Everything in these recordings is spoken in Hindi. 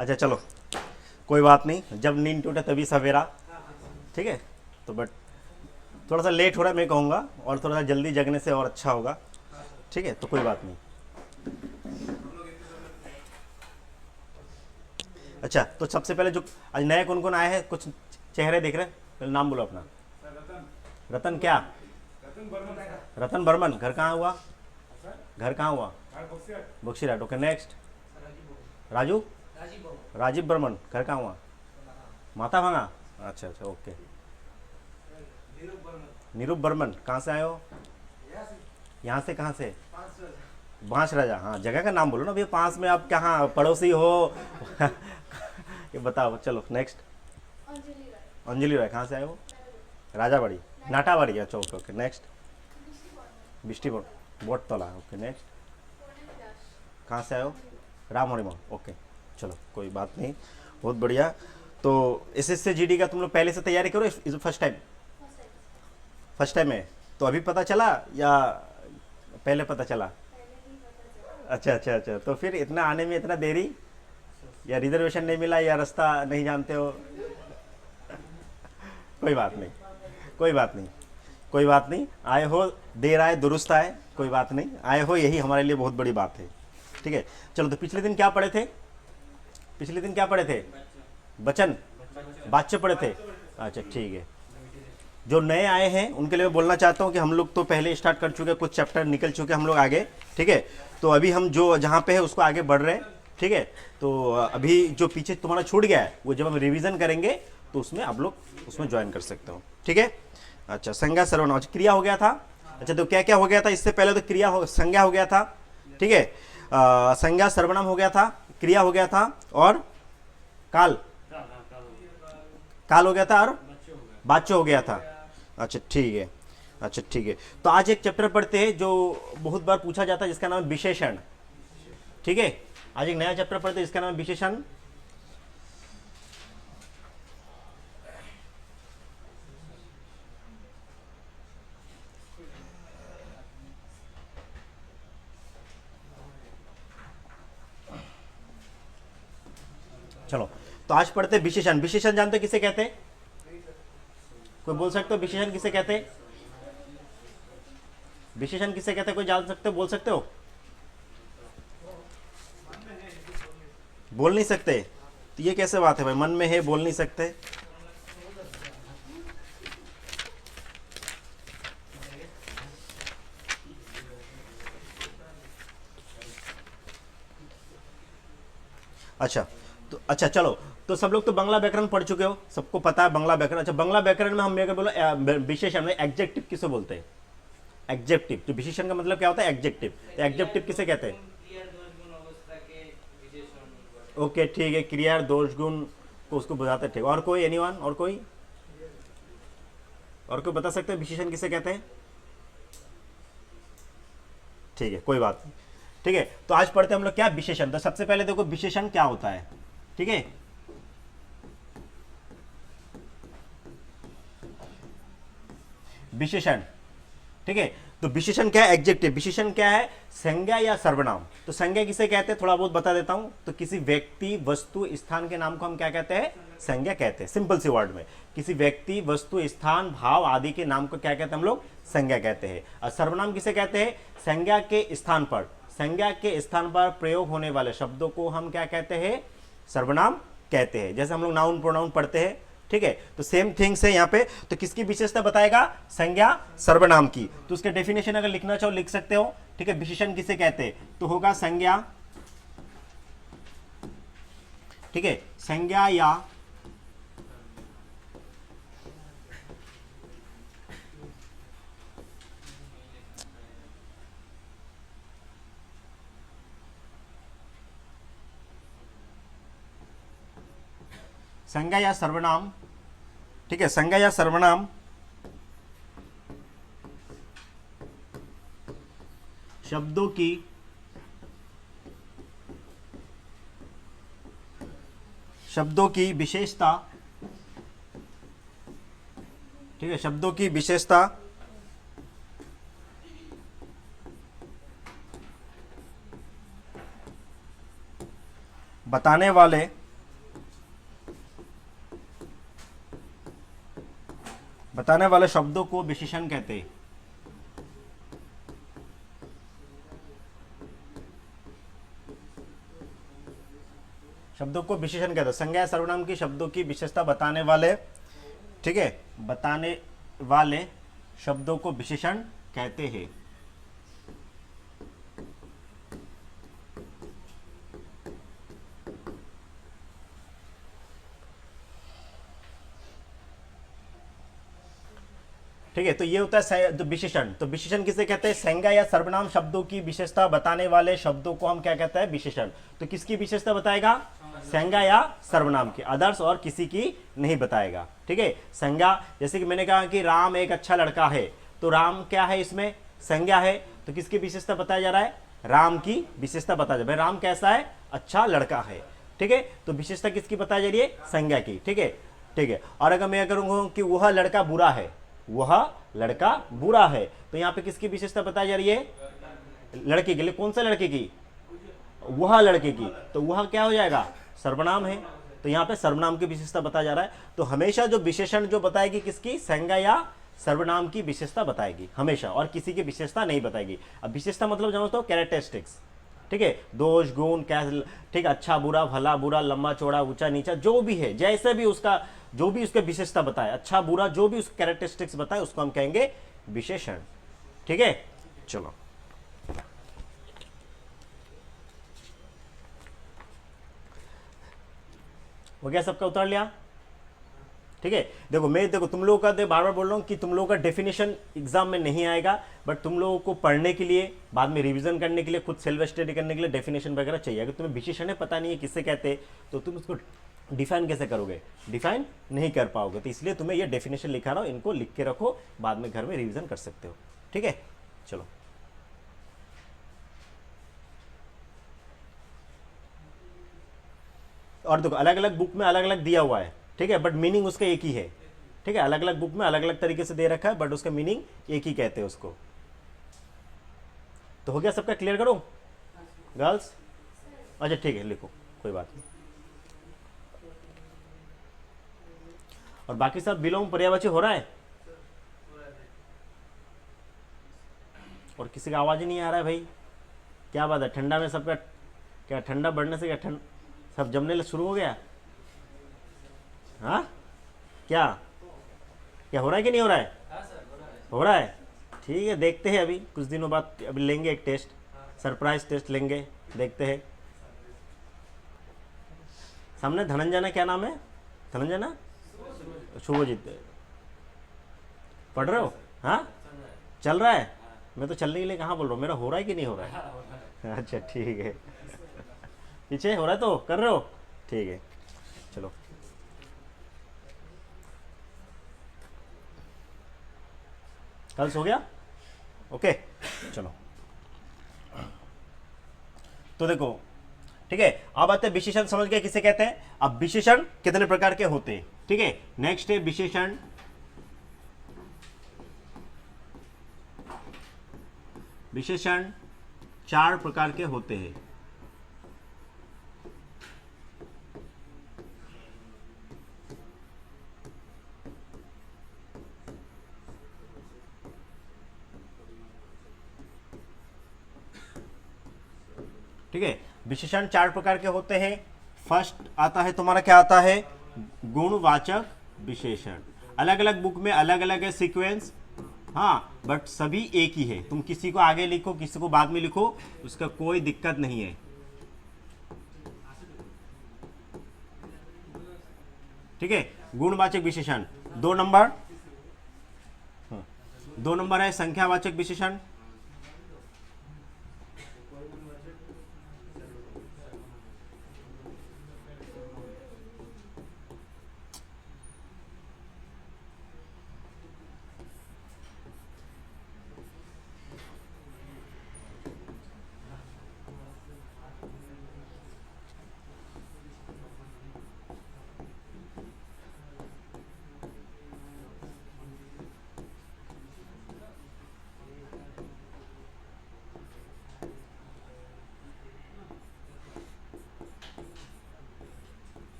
अच्छा चलो, कोई बात नहीं, जब नींद टूटे तभी सवेरा। ठीक है, तो बट थोड़ा सा लेट हो रहा है मैं कहूँगा, और थोड़ा सा जल्दी जगने से और अच्छा होगा। ठीक है, तो कोई बात नहीं। अच्छा, तो सबसे पहले जो आज नए कौन कौन आए हैं, कुछ चेहरे देख रहे हैं, पहले नाम बोलो अपना। रतन क्या? रतन बर्मन, घर कहाँ हुआ? घर कहाँ हुआ? बख्शीराट। Okay, next. राजू, राजीव बर्मन, घर कहाँ हुआ? माता भांगा। अच्छा अच्छा, ओके। नीरूप बर्मन, कहाँ से आए हो? यहाँ से, कहाँ से? बांस राजा। हाँ, जगह का नाम बोलो ना भैया, पास में आप कहाँ पड़ोसी हो? ये बताओ, चलो नेक्स्ट। अंजलि राय, कहाँ से आए हो? राजाबाड़ी, नाटाबाड़ी। अच्छा, ओके ओके, नेक्स्ट। बिस्टी बोट, बोट तला। Okay, next. कहाँ से आए हो? राम हरिमो। ओके, चलो कोई बात नहीं, बहुत बढ़िया। तो एसएससी जीडी का तुम लोग पहले से तैयारी करो, इस फर्स्ट टाइम? फर्स्ट टाइम है, तो अभी पता चला या पहले पता चला? अच्छा अच्छा अच्छा, तो फिर इतना आने में इतना देरी, या रिजर्वेशन नहीं मिला, या रास्ता नहीं जानते हो? कोई बात नहीं, कोई बात नहीं, कोई बात नहीं, आए हो, देर आए दुरुस्त आए, कोई बात नहीं, आए हो यही हमारे लिए बहुत बड़ी बात है। ठीक है, चलो, तो पिछले दिन क्या पढ़े थे? पिछले दिन क्या पढ़े थे? बचन, बाच्य पढ़े थे। अच्छा ठीक है, जो नए आए हैं उनके लिए मैं बोलना चाहता हूँ कि हम लोग तो पहले स्टार्ट कर चुके हैं, कुछ चैप्टर निकल चुके हैं हम लोग आगे। ठीक है, तो अभी हम जो जहाँ पे है उसको आगे बढ़ रहे हैं। ठीक है, तो अभी जो पीछे तुम्हारा छूट गया है वो जब हम रिवीजन करेंगे तो उसमें आप लोग उसमें ज्वाइन कर सकते हो। ठीक है, अच्छा, संज्ञा सर्वनाम, अच्छा, क्रिया हो गया था। अच्छा, तो क्या क्या हो गया था इससे पहले? तो क्रिया हो, संज्ञा हो गया था। ठीक है, संज्ञा सर्वनाम हो गया था, क्रिया हो गया था, और काल, काल हो गया था, और बाच्य हो गया था। अच्छा ठीक है, अच्छा ठीक है, तो आज एक चैप्टर पढ़ते हैं जो बहुत बार पूछा जाता है, जिसका नाम है विशेषण। ठीक है, आज एक नया चैप्टर पढ़ते हैं जिसका नाम है विशेषण। चलो, तो आज पढ़ते हैं विशेषण। विशेषण जानते हो किसे कहते हैं? कोई बोल सकते हो विशेषण किसे कहते हैं? विशेषण किसे कहते हैं, कोई जान सकते हो, बोल सकते हो? बोल नहीं सकते? तो ये कैसे बात है भाई, मन में है बोल नहीं सकते? अच्छा, तो अच्छा चलो, तो सब लोग तो बांग्ला व्याकरण पढ़ चुके हो, सबको पता है बांग्ला व्याकरण। अच्छा, बांग्ला व्याकरण में हम मेरे को बोलो विशेषण में एडजेक्टिव किसे बोलते हैं? एडजेक्टिव, जो विशेषण का मतलब क्या होता है? एडजेक्टिव। तो एडजेक्टिव किसे कहते हैं? ओके ठीक है, क्रिया दोष गुण को उसको बताते हैं। ठीक, और कोई, एनीवन, और कोई, और कोई बता सकते हैं विशेषण किसे कहते हैं? ठीक है, कोई बात नहीं। ठीक है, तो आज पढ़ते हैं हम लोग क्या, विशेषण। तो सबसे पहले देखो विशेषण क्या होता है। ठीक है, विशेषण। ठीक है, तो विशेषण क्या है? एडजेक्टिव। विशेषण क्या है? संज्ञा या सर्वनाम। तो संज्ञा किसे कहते हैं, थोड़ा बहुत बता देता हूं। तो किसी व्यक्ति, वस्तु, स्थान के नाम को हम क्या कहते हैं? संज्ञा कहते हैं। सिंपल सी वर्ड में, किसी व्यक्ति, वस्तु, स्थान, भाव आदि के नाम को क्या कहते हैं हम लोग? संज्ञा कहते हैं। और सर्वनाम किसे कहते हैं? संज्ञा के स्थान पर, संज्ञा के स्थान पर प्रयोग होने वाले शब्दों को हम क्या कहते हैं? सर्वनाम कहते हैं। जैसे हम लोग नाउन प्रोनाउन पढ़ते हैं। ठीक है, तो सेम थिंग्स है यहाँ पे। तो किसकी विशेषता बताएगा? संज्ञा सर्वनाम की। तो उसके डेफिनेशन अगर लिखना चाहो लिख सकते हो। ठीक है, विशेषण किसे कहते हैं? तो होगा संज्ञा, ठीक है, संज्ञा या संज्ञा या सर्वनाम। ठीक है, संज्ञा या सर्वनाम शब्दों की विशेषता। ठीक है, शब्दों की विशेषता बताने वाले बताने वाले शब्दों को विशेषण कहते हैं। शब्दों को विशेषण कहते हैं, संज्ञा सर्वनाम की शब्दों की विशेषता बताने वाले, ठीक है, बताने वाले शब्दों को विशेषण कहते हैं। ठीक है, तो ये होता है तो विशेषण। तो विशेषण किसे कहते हैं? संज्ञा या सर्वनाम शब्दों की विशेषता बताने वाले शब्दों को हम क्या कहते हैं? विशेषण। तो किसकी विशेषता बताएगा? संज्ञा या सर्वनाम की, अदर्स और किसी की नहीं बताएगा। ठीक है, संज्ञा जैसे कि मैंने कहा कि राम एक अच्छा लड़का है, तो राम क्या है? इसमें संज्ञा है, तो किसकी विशेषता बताया जा रहा है? राम की विशेषता बताया जा रहा है। राम कैसा है? अच्छा लड़का है। ठीक है, तो विशेषता किसकी बताई जा रही है? संज्ञा की। ठीक है, ठीक है। और अगर मैं करूंगा कि वह लड़का बुरा है, वह लड़का बुरा है, तो यहां पे किसकी विशेषता बताई जा रही है? लड़के के लिए। कौन सा लड़के की? वह लड़के की। तो वह क्या हो जाएगा? सर्वनाम है, तो यहां पे सर्वनाम की विशेषता बताया जा रहा है। तो हमेशा जो विशेषण जो बताएगी किसकी? संज्ञा या सर्वनाम की विशेषता बताएगी हमेशा, और किसी की विशेषता नहीं बताएगी। अब विशेषता मतलब समझते हो? कैरेक्टरिस्टिक्स। ठीक है, दोष गुण क्या, ठीक, अच्छा बुरा, भला बुरा, लंबा चौड़ा, ऊंचा नीचा, जो भी है, जैसे भी उसका जो भी उसके विशेषता बताए, अच्छा बुरा जो भी उसके कैरेक्टरिस्टिक्स बताए, उसको हम कहेंगे विशेषण। ठीक है, चलो हो गया, सबका उतार लिया। ठीक है, देखो तुम लोगों का, बार बार बोल रहा हूँ कि तुम लोगों का डेफिनेशन एग्जाम में नहीं आएगा, बट तुम लोगों को पढ़ने के लिए, बाद में रिवीजन करने के लिए, खुद सेल्फ स्टडी करने के लिए डेफिनेशन वगैरह चाहिए। अगर तुम्हें विशेषण पता नहीं है किससे कहते हैं, तो तुम उसको डिफाइन कैसे करोगे? डिफाइन नहीं कर पाओगे। तो इसलिए तुम्हें ये डेफिनेशन लिखा रहा हो, इनको लिख के रखो, बाद में घर में रिविजन कर सकते हो। ठीक है, चलो और देखो अलग अलग बुक में अलग अलग दिया हुआ है। ठीक है, बट मीनिंग उसका एक ही है। ठीक है, अलग अलग बुक में अलग अलग तरीके से दे रखा है, बट उसका मीनिंग एक ही कहते हैं उसको। तो हो गया सबका? क्लियर करो गर्ल्स? अच्छा ठीक है, लिखो, कोई बात नहीं। और बाकी सब बिलोंग पर्यायवाची हो रहा है? और किसी का आवाज ही नहीं आ रहा है भाई, क्या बात है? ठंडा में सबका क्या, ठंडा बढ़ने से क्या ठंड सब जमने शुरू हो गया? हाँ, क्या क्या हो रहा है कि नहीं हो रहा है? हो रहा है। ठीक है, देखते हैं, अभी कुछ दिनों बाद अभी लेंगे एक टेस्ट, सरप्राइज टेस्ट लेंगे, देखते हैं। सामने धनंजय ना, क्या नाम है? धनंजय ना? शुभजीत पढ़ रहे हो? हाँ, चल रहा है। मैं तो चलने के लिए कहाँ बोल रहा हूँ, मेरा हो रहा है कि नहीं हो रहा है? अच्छा ठीक है, पीछे हो रहा है तो कर रहे हो? ठीक है, चलो कल सो गया। ओके, चलो तो देखो, ठीक है, अब आते हैं विशेषण। समझ गए किसे कहते हैं? अब विशेषण कितने प्रकार के होते हैं? ठीक है, नेक्स्ट है विशेषण। विशेषण 4 प्रकार के होते हैं। ठीक है, विशेषण 4 प्रकार के होते हैं। फर्स्ट आता है तुम्हारा, क्या आता है? गुणवाचक विशेषण। अलग अलग बुक में अलग अलग है सीक्वेंस, हाँ, बट सभी एक ही है। तुम किसी को आगे लिखो, किसी को बाद में लिखो, उसका कोई दिक्कत नहीं है। ठीक है, गुणवाचक विशेषण 2 नंबर, 2 नंबर है संख्यावाचक विशेषण।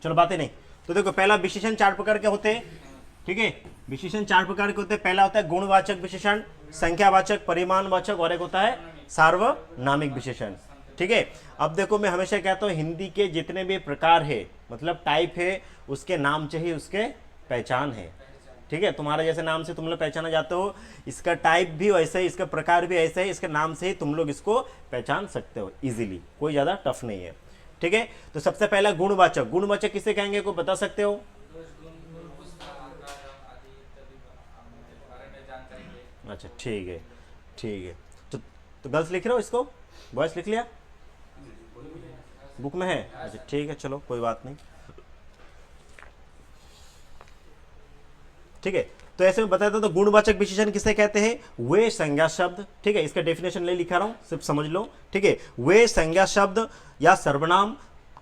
चलो बातें नहीं। तो देखो पहला विशेषण 4 प्रकार के होते हैं, ठीक है, विशेषण 4 प्रकार के होते हैं। पहला होता है गुणवाचक विशेषण, संख्यावाचक, परिमाणवाचक, और एक होता है सार्वनामिक विशेषण, ठीक है। अब देखो मैं हमेशा कहता हूँ हिंदी के जितने भी प्रकार है, मतलब टाइप है, उसके नाम से ही उसके पहचान है, ठीक है। तुम्हारे जैसे नाम से तुम लोग पहचाना जाते हो, इसका टाइप भी वैसे ही, इसका प्रकार भी ऐसे ही, इसके नाम से ही तुम लोग इसको पहचान सकते हो इजीली, कोई ज़्यादा टफ नहीं है, ठीक है। तो सबसे पहला गुणवाचक, गुणवाचक किसे कहेंगे, को बता सकते हो? अच्छा ठीक है, ठीक है। तो गर्ल्स लिख रहे हो इसको, बॉयज लिख लिया, बुक में है? अच्छा ठीक है, चलो कोई बात नहीं, ठीक है। तो ऐसे में बताया था, तो गुणवाचक विशेषण किसे कहते हैं? वे संज्ञा शब्द, ठीक है, इसका डेफिनेशन ले लिखा रहा हूं, सिर्फ समझ लो, ठीक है। वे संज्ञा शब्द या सर्वनाम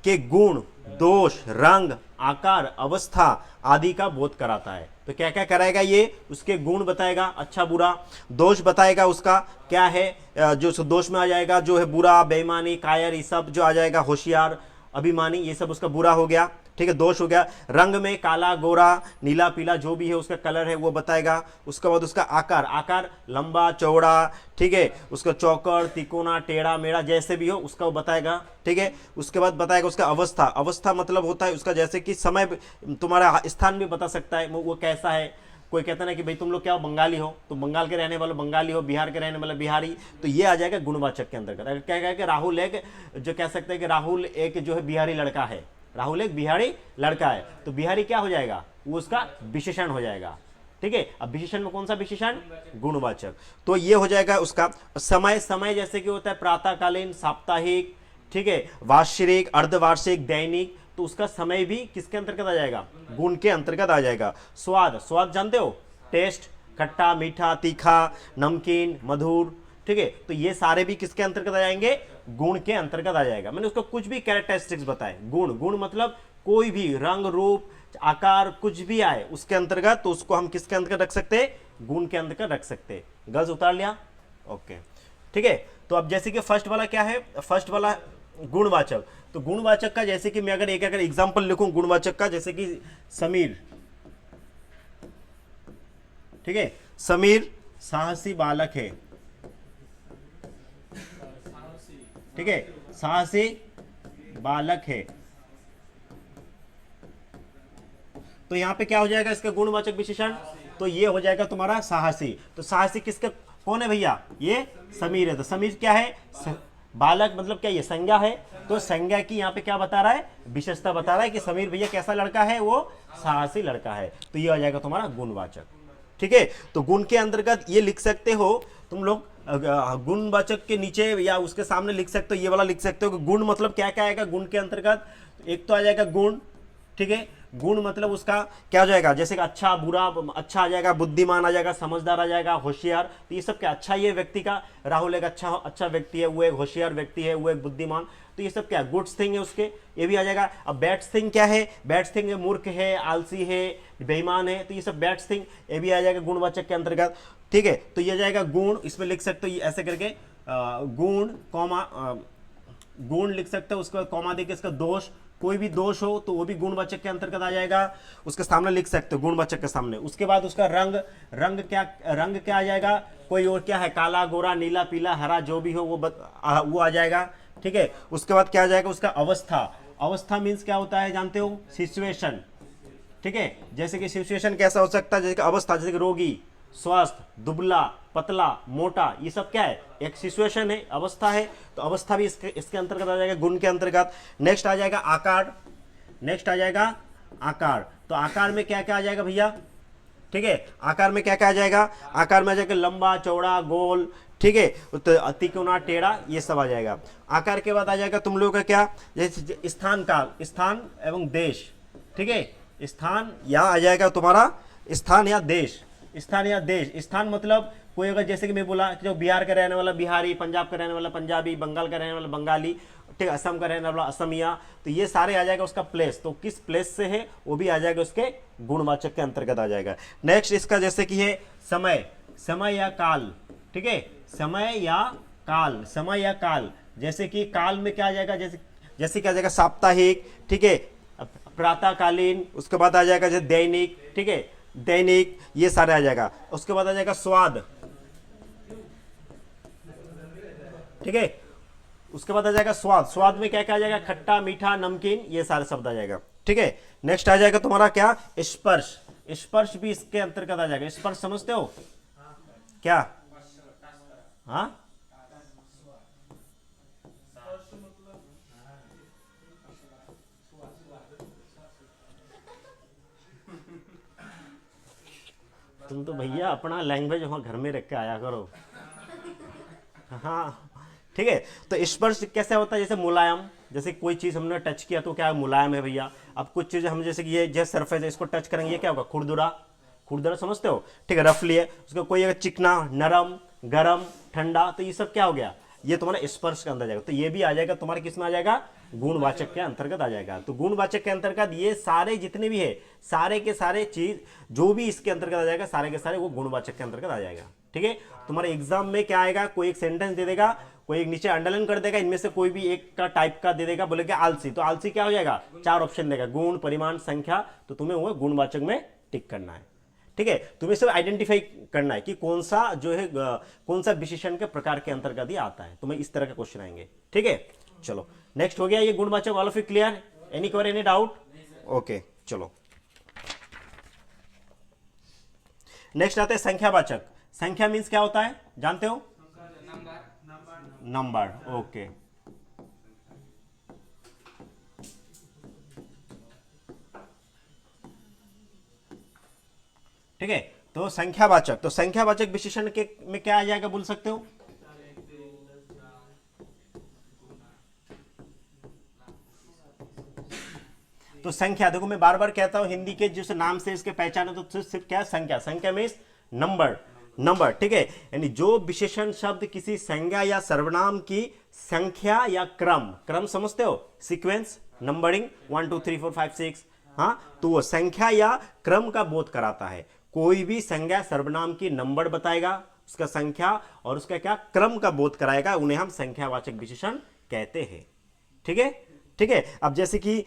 के गुण, दोष, रंग, आकार, अवस्था आदि का बोध कराता है। तो क्या क्या कराएगा ये? उसके गुण बताएगा, अच्छा बुरा, दोष बताएगा उसका क्या है, जो दोष में आ जाएगा जो है बुरा, बेईमानी, कायर, ये सब जो आ जाएगा, होशियार, अभिमानी, ये सब उसका बुरा हो गया, ठीक है, दोष हो गया। रंग में काला, गोरा, नीला, पीला जो भी है उसका कलर है वो बताएगा। उसके बाद उसका आकार, आकार लंबा चौड़ा, ठीक है, उसका चौकर, तिकोना, टेढ़ा मेढ़ा जैसे भी हो उसका वो बताएगा, ठीक है। उसके बाद बताएगा उसका अवस्था, अवस्था मतलब होता है उसका जैसे कि समय, तुम्हारा स्थान भी बता सकता है वो कैसा है। कोई कहता ना कि भाई तुम लोग क्या हो, बंगाली हो, तो बंगाल के रहने वाले बंगाली हो, बिहार के रहने वाले बिहारी, तो ये आ जाएगा गुणवाचक के अंतर्गत। अगर क्या कहेगा कि राहुल एक, जो कह सकते हैं कि राहुल एक जो है बिहारी लड़का है, राहुल एक बिहारी लड़का है, तो बिहारी क्या हो जाएगा, वो उसका विशेषण हो जाएगा, ठीक है। अब विशेषण में कौन सा विशेषण? गुणवाचक। तो ये हो जाएगा उसका समय, समय जैसे कि होता है प्रातःकालीन, साप्ताहिक, ठीक है, वार्षिक, अर्धवार्षिक, दैनिक, तो उसका समय भी किसके अंतर्गत आ जाएगा? गुण के अंतर्गत आ जाएगा। स्वाद, स्वाद जानते हो, टेस्ट, खट्टा, मीठा, तीखा, नमकीन, मधुर, ठीक है, तो ये सारे भी किसके अंतर्गत आ जाएंगे? गुण के अंतर्गत आ जाएगा। मैंने उसको कुछ भी कैरेक्टरिस्टिक्स बताए, गुण, गुण मतलब कोई भी रंग, रूप, आकार कुछ भी आए उसके अंतर्गत, तो उसको हम किसके अंतर्गत रख सकते हैं? गुण के अंतर्गत रख सकते हैं। गर्ल्स उतार लिया, ओके, ठीक है। तो अब जैसे कि फर्स्ट वाला क्या है, फर्स्ट वाला गुणवाचक। तो गुणवाचक का जैसे कि मैं अगर एक एग्जांपल लिखूं गुणवाचक का, जैसे कि समीर, ठीक है, समीर साहसी बालक है, ठीक है, साहसी बालक है, तो यहां पे क्या हो जाएगा इसका गुणवाचक विशेषण? तो ये हो जाएगा तुम्हारा साहसी। तो साहसी किसका, कौन है भैया? ये समीर है। तो समीर क्या है? बालक मतलब क्या, ये संज्ञा है, तो संज्ञा की यहाँ पे क्या बता रहा है? विशेषता बता रहा है कि समीर भैया कैसा लड़का है? वो साहसी लड़का है। तो ये आ जाएगा तुम्हारा गुणवाचक, ठीक है। तो गुण के अंतर्गत ये लिख सकते हो तुम लोग, गुणवाचक के नीचे या उसके सामने लिख सकते हो, ये वाला लिख सकते हो कि गुण मतलब क्या क्या आएगा गुण के अंतर्गत। एक तो आ जाएगा गुण, ठीक है, गुण मतलब उसका क्या हो जाएगा, जैसे कि अच्छा बुरा, अच्छा आ जाएगा, बुद्धिमान आ जाएगा, समझदार आ जाएगा, होशियार, तो ये सब क्या अच्छा, ये व्यक्ति का, राहुल एक अच्छा व्यक्ति है, वो एक होशियार व्यक्ति है, वो एक बुद्धिमान, तो ये सब क्या गुड्स थिंग है उसके, ये भी आ जाएगा। अब बैड्स थिंग क्या है? बैड्स थिंग है मूर्ख है, आलसी है, बेईमान है, तो ये सब बैड्स थिंग, ये भी आ जाएगा गुणवाचक के अंतर्गत, ठीक है। तो ये जाएगा गुण, इसमें लिख सकते हो ऐसे करके गुण कॉमा, गुण लिख सकते हो, उसके बाद कॉमा देके इसका दोष, कोई भी दोष हो तो वो भी गुणवाचक के अंतर्गत आ जाएगा, उसके सामने लिख सकते हो गुणवाचक के सामने। उसके बाद उसका रंग, रंग क्या आ जाएगा? कोई और क्या है, काला, गोरा, नीला, पीला, हरा जो भी हो वो आ जाएगा, ठीक है। उसके बाद क्या आ जाएगा? उसका अवस्था, अवस्था मीन्स क्या होता है जानते हो? सिचुएशन, ठीक है, जैसे कि सिचुएशन कैसा हो सकता है, जैसे कि अवस्था, जैसे कि रोगी, स्वस्थ, दुबला, पतला, मोटा, ये सब क्या है? एक सिचुएशन है, अवस्था है, तो अवस्था भी इसके अंतर्गत आ जाएगा, गुण के अंतर्गत। नेक्स्ट आ जाएगा आकार, नेक्स्ट आ जाएगा आकार। तो आकार में क्या क्या आ जाएगा भैया? ठीक है, आकार में क्या क्या आ जाएगा? आकार में आ जाएगा लंबा, चौड़ा, गोल, ठीक है, तो तिकोना, टेढ़ा, ये सब आ जाएगा। आकार के बाद आ जाएगा तुम लोगों का क्या? जैसे स्थान, काल, स्थान एवं देश, ठीक है, स्थान यहाँ आ जाएगा तुम्हारा स्थान या देश, स्थान या देश। स्थान मतलब कोई अगर जैसे कि मैं बोला कि जो बिहार का रहने वाला बिहारी, पंजाब का रहने वाला पंजाबी, बंगाल का रहने वाला बंगाली, ठीक, असम का रहने वाला असमिया, तो ये सारे आ जाएगा उसका प्लेस, तो किस प्लेस से है वो भी आ जाएगा उसके गुणवाचक के अंतर्गत आ जाएगा। नेक्स्ट इसका जैसे कि है समय, समय या काल, ठीक है, समय या काल, समय या काल, जैसे कि काल में क्या आ जाएगा? जैसे क्या आ जाएगा? साप्ताहिक, ठीक है, प्रातःकालीन, उसके बाद आ जाएगा जैसे दैनिक, ठीक है, दैनिक, ये सारे आ जाएगा। उसके बाद आ जाएगा स्वाद, ठीक है, उसके बाद आ जाएगा स्वाद। स्वाद में क्या क्या आ जाएगा, खट्टा, मीठा, नमकीन, ये सारे शब्द आ जाएगा, ठीक है। नेक्स्ट आ जाएगा तुम्हारा क्या, स्पर्श। स्पर्श भी इसके अंतर्गत आ जाएगा। स्पर्श समझते हो क्या? हाँ, तुम तो भैया अपना लैंग्वेज वहां घर में रख के आया करो। हाँ, ठीक है। तो स्पर्श कैसे होता है, जैसे मुलायम, जैसे कोई चीज़ हमने टच किया तो क्या मुलायम है भैया। अब कुछ चीज़ें हम जैसे कि ये जैसे सरफेस है, इसको टच करेंगे, ये क्या होगा, खुरदुरा। खुरदुरा समझते हो, ठीक है, रफली है। उसका कोई अगर चिकना, नरम, गरम, ठंडा, तो ये सब क्या हो गया, ये तुम्हारा स्पर्श के अंदर जाएगा। तो ये भी आ जाएगा तुम्हारे किस में आ जाएगा, गुणवाचक के अंतर्गत आ जाएगा। तो गुणवाचक के अंतर्गत ये सारे जितने भी है, सारे के सारे चीज जो भी इसके अंतर्गत आ जाएगा, सारे के सारे वो गुणवाचक के अंतर्गत आ जाएगा, ठीक है। तुम्हारे एग्जाम में क्या आएगा, कोई एक सेंटेंस दे देगा, कोई एक नीचे अंडरलाइन कर देगा, इनमें से कोई भी एक का टाइप का दे देगा, बोलेगा आलसी, तो आलसी क्या हो जाएगा, 4 ऑप्शन देगा, गुण, परिमाण, संख्या, तो तुम्हें वो गुणवाचक में टिक करना है, ठीक है। तुम्हें सब आइडेंटिफाई करना है कि कौन सा जो है कौन सा विशेषण के प्रकार के अंतर्गत ही आता है। तुम्हें इस तरह का क्वेश्चन आएंगे, ठीक है। चलो नेक्स्ट हो गया ये गुणवाचक। All of you clear, any query, any doubt? Okay, चलो नेक्स्ट आते हैं संख्यावाचक। संख्या मीन्स क्या होता है, जानते हो? Number, okay. ठीक है, तो संख्यावाचक, तो संख्यावाचक विशेषण के में क्या आ जाएगा, बोल सकते हो? तो संख्या, देखो मैं बार बार कहता हूं, हिंदी के जिस नाम से इसके पहचान है, तो सिर्फ क्या, संख्या। संख्या मीन्स नंबर, नंबर, ठीक है। यानी जो विशेषण शब्द किसी संज्ञा या सर्वनाम की संख्या या क्रम, क्रम समझते हो, सीक्वेंस, नंबरिंग 1 2 3 4 5 6, हाँ, तो वो संख्या या क्रम का बोध कराता है। कोई भी संज्ञा सर्वनाम की नंबर बताएगा, उसका संख्या और उसका क्या क्रम का बोध कराएगा, उन्हें हम संख्यावाचक विशेषण कहते हैं, ठीक है, ठीक है। अब जैसे कि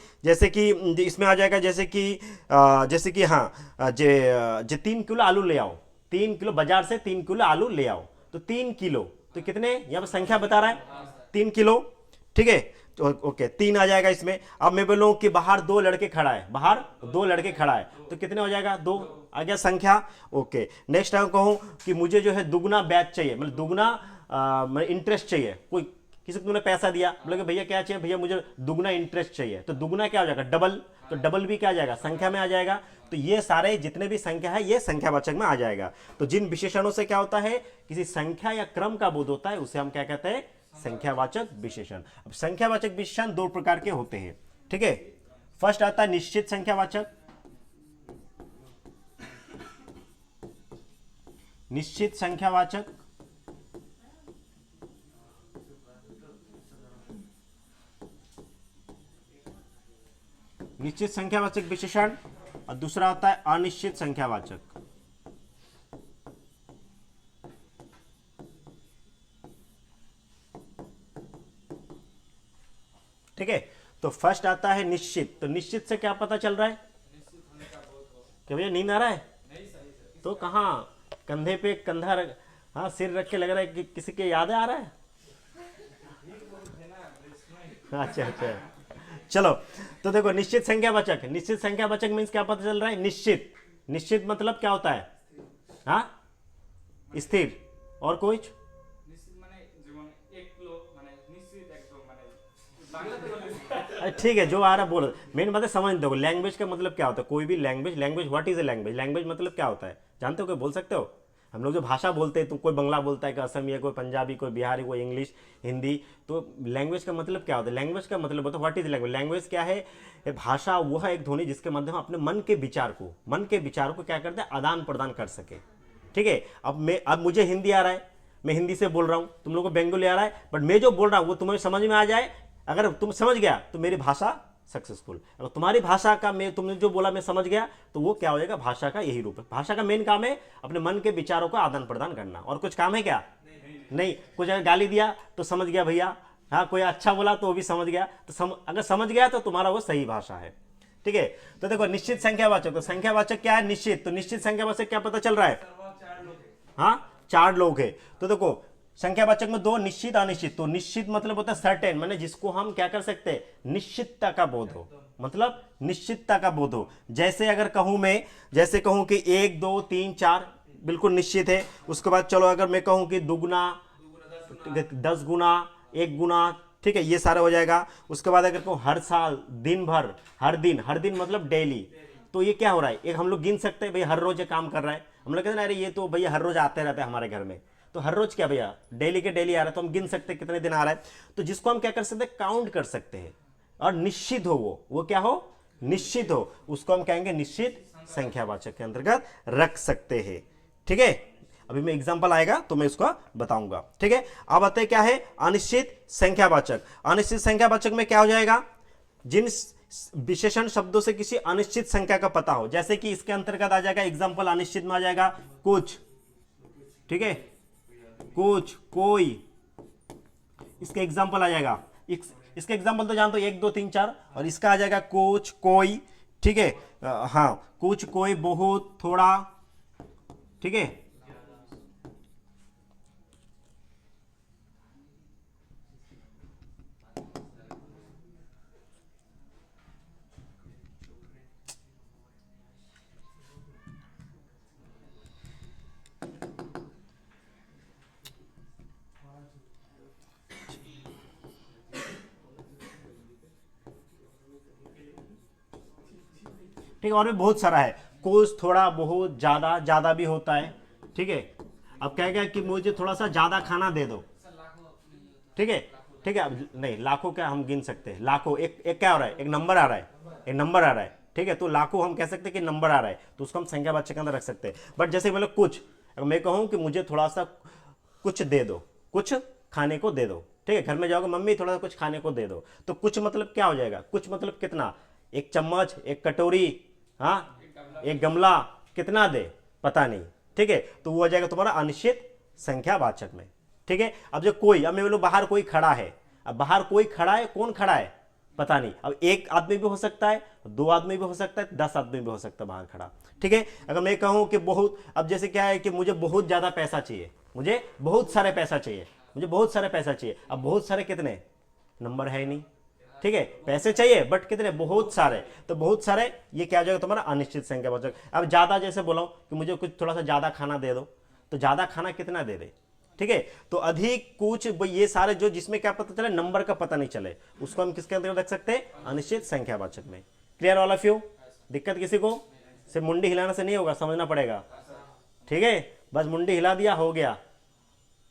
इसमें आ जाएगा, जैसे कि हाँ, जे 3 किलो आलू ले आओ, 3 किलो बाजार से 3 किलो आलू ले आओ, तो 3 किलो, तो कितने, यहाँ पर संख्या बता रहा है 3 किलो, ठीक है। तो ओके, 3 आ जाएगा इसमें। अब मैं बोलूं कि बाहर 2 लड़के खड़ा है, बाहर 2 लड़के खड़ा है, तो कितने हो जाएगा, 2 आ गया संख्या, ओके। नेक्स्ट टाइम कहूं कि मुझे जो है दुगना ब्याज चाहिए, मतलब दुगना इंटरेस्ट चाहिए, कोई किसी को तुमने पैसा दिया, बोले भैया क्या चाहिए, भैया मुझे दुगना इंटरेस्ट चाहिए, तो दुगना क्या हो जाएगा, डबल, तो डबल भी क्या आ जाएगा, संख्या में आ जाएगा। तो ये सारे जितने भी संख्या है, ये संख्यावाचक में आ जाएगा। तो जिन विशेषणों से क्या होता है, किसी संख्या या क्रम का बोध होता है, उसे हम क्या कहते हैं, संख्यावाचक विशेषण। अब संख्यावाचक विशेषण 2 प्रकार के होते हैं, ठीक है। फर्स्ट आता है निश्चित संख्यावाचक, निश्चित संख्यावाचक, निश्चित संख्यावाचक विशेषण, और दूसरा आता है अनिश्चित संख्यावाचक। ठीक है, तो फर्स्ट आता है निश्चित। तो निश्चित से क्या पता चल रहा है कि भैया नींद आ रहा है, तो कहाँ कंधे पे कंधा रख, हाँ सिर रख के लग रहा है कि किसी के याद आ रहा है। अच्छा अच्छा, चलो तो देखो निश्चित संख्यावाचक, निश्चित संख्यावाचक मीन्स क्या पता चल रहा है, निश्चित, निश्चित मतलब क्या होता है, हाँ स्थिर, और कुछ ठीक है, जो आ रहा बोलो, मेन बात है समझ दो। लैंग्वेज का मतलब क्या होता है, कोई भी language, language what is a language, language मतलब क्या होता है जानते हो, कोई बोल सकते हो? हम लोग जो भाषा बोलते हैं, तो कोई बंगला बोलता है, कोई असमिया, कोई पंजाबी, कोई बिहारी, कोई इंग्लिश, हिंदी, तो लैंग्वेज का मतलब क्या होता है, लैंग्वेज का मतलब होता है व्हाट इज लैंग्वेज। लैंग्वेज क्या है, भाषा वो है एक ध्वनि जिसके माध्यम अपने मन के विचार को क्या करते हैं, आदान प्रदान कर सके, ठीक है। अब मुझे हिंदी आ रहा है, मैं हिंदी से बोल रहा हूँ, तुम लोग को बंगाली आ रहा है, बट मैं जो बोल रहा हूँ वो तुम्हें समझ में आ जाए, अगर तुम समझ गया तो मेरी भाषा सक्सेसफुल। अगर तुम्हारी भाषा का तुमने जो बोला मैं समझ गया, तो वो क्या हो जाएगा, भाषा का यही रूप है। भाषा का मेन काम है अपने मन के विचारों का आदान प्रदान करना, और कुछ काम है क्या? नहीं। कुछ अगर गाली दिया तो समझ गया भैया, हाँ कोई अच्छा बोला तो वो भी समझ गया, तो अगर समझ गया तो तुम्हारा वो सही भाषा है। ठीक है। तो देखो निश्चित संख्यावाचक, तो संख्यावाचक क्या है? निश्चित। तो निश्चित संख्यावाचक क्या पता चल रहा है? हाँ, 4 लोग है। तो देखो संख्यावाचक में 2, निश्चित अनिश्चित। तो निश्चित मतलब होता है सर्टेन, माने जिसको हम क्या कर सकते हैं? निश्चितता का बोध हो, मतलब निश्चितता का बोध हो। जैसे अगर कहूं मैं, जैसे कहूं कि 1 2 3 4 बिल्कुल निश्चित है। उसके बाद चलो अगर मैं कहूं कि दुगुना, 10 गुना, 1 गुना, ठीक है, ये सारा हो जाएगा। उसके बाद अगर कहूं हर साल, दिन भर, हर दिन, हर दिन मतलब डेली, तो ये क्या हो रहा है? एक हम लोग गिन सकते हैं, भैया हर रोज ये काम कर रहा है। हम लोग कहते हैं अरे ये तो भैया हर रोज आते रहते हैं हमारे घर में। तो हर रोज क्या भैया? डेली के डेली आ रहा है, तो हम गिन सकते हैं कितने दिन आ रहा है। तो जिसको हम क्या कर सकते हैं? काउंट कर सकते हैं। और निश्चित हो, वो क्या हो? निश्चित हो, उसको हम कहेंगे निश्चित संख्यावाचक के अंतर्गत रख सकते हैं। ठीक है, अभी मैं एग्जांपल आएगा तो मैं उसका बताऊंगा। ठीक है, अब आते क्या है? अनिश्चित संख्यावाचक। अनिश्चित संख्यावाचक में क्या हो जाएगा? जिन विशेषण शब्दों से किसी अनिश्चित संख्या का पता हो, जैसे कि इसके अंतर्गत आ जाएगा एग्जांपल अनिश्चित में आ जाएगा कुछ, ठीक है, कुछ, कोई, इसके एग्जांपल आ जाएगा। इसके एग्जांपल तो जानते हो 1 2 3 4, और इसका आ जाएगा कुछ, कोई, ठीक है, हाँ, कुछ, कोई, बहुत, थोड़ा, ठीक है। ठीक है, और भी बहुत सारा है। कुछ, थोड़ा, बहुत, ज्यादा, ज्यादा भी होता है। ठीक है, अब कहेगा कि मुझे थोड़ा सा ज्यादा खाना दे दो, ठीक है, ठीक है। अब नहीं, लाखों क्या हम गिन सकते हैं? लाखों, एक क्या हो रहा है? एक नंबर आ रहा है, एक नंबर आ रहा है, ठीक है। तो लाखों हम कह सकते हैं कि नंबर आ रहा है, तो उसको हम संख्यावाचक के अंदर रख सकते हैं। बट जैसे मतलब कुछ, अगर मैं कहूं कि मुझे थोड़ा सा कुछ दे दो, कुछ खाने को दे दो, ठीक है, घर में जाओगे मम्मी थोड़ा सा कुछ खाने को दे दो, तो कुछ मतलब क्या हो जाएगा? कुछ मतलब कितना? एक चम्मच, एक कटोरी, हाँ, एक गमला, कितना दे पता नहीं, ठीक है। तो वो हो जाएगा तुम्हारा अनिश्चित संख्यावाचक में। ठीक है, अब जो कोई, अब मैं बोलूं बाहर कोई खड़ा है, अब बाहर कोई खड़ा है, कौन खड़ा है पता नहीं। अब एक आदमी भी हो सकता है, 2 आदमी भी हो सकता है, 10 आदमी भी हो सकता है बाहर खड़ा। ठीक है, अगर मैं कहूं कि बहुत, अब जैसे क्या है कि मुझे बहुत ज्यादा पैसा चाहिए, मुझे बहुत सारे पैसा चाहिए, मुझे बहुत सारे पैसा चाहिए। अब बहुत सारे कितने? नंबर है ही नहीं, ठीक है, पैसे चाहिए बट कितने? बहुत सारे। तो बहुत सारे ये क्या हो जाएगा तुम्हारा? अनिश्चित संख्यावाचक। अब ज्यादा, जैसे बोला कि मुझे कुछ थोड़ा सा ज्यादा खाना दे दो, तो ज्यादा खाना कितना दे दे, ठीक है। तो अधिक, कुछ, ये सारे जो जिसमें क्या पता चले? नंबर का पता नहीं चले, उसको हम किसके अंदर रख सकते हैं? अनिश्चित संख्यावाचक में। Clear all of you? दिक्कत किसी को? सिर्फ मुंडी हिलाने से नहीं होगा, समझना पड़ेगा। ठीक है, बस मुंडी हिला दिया हो गया,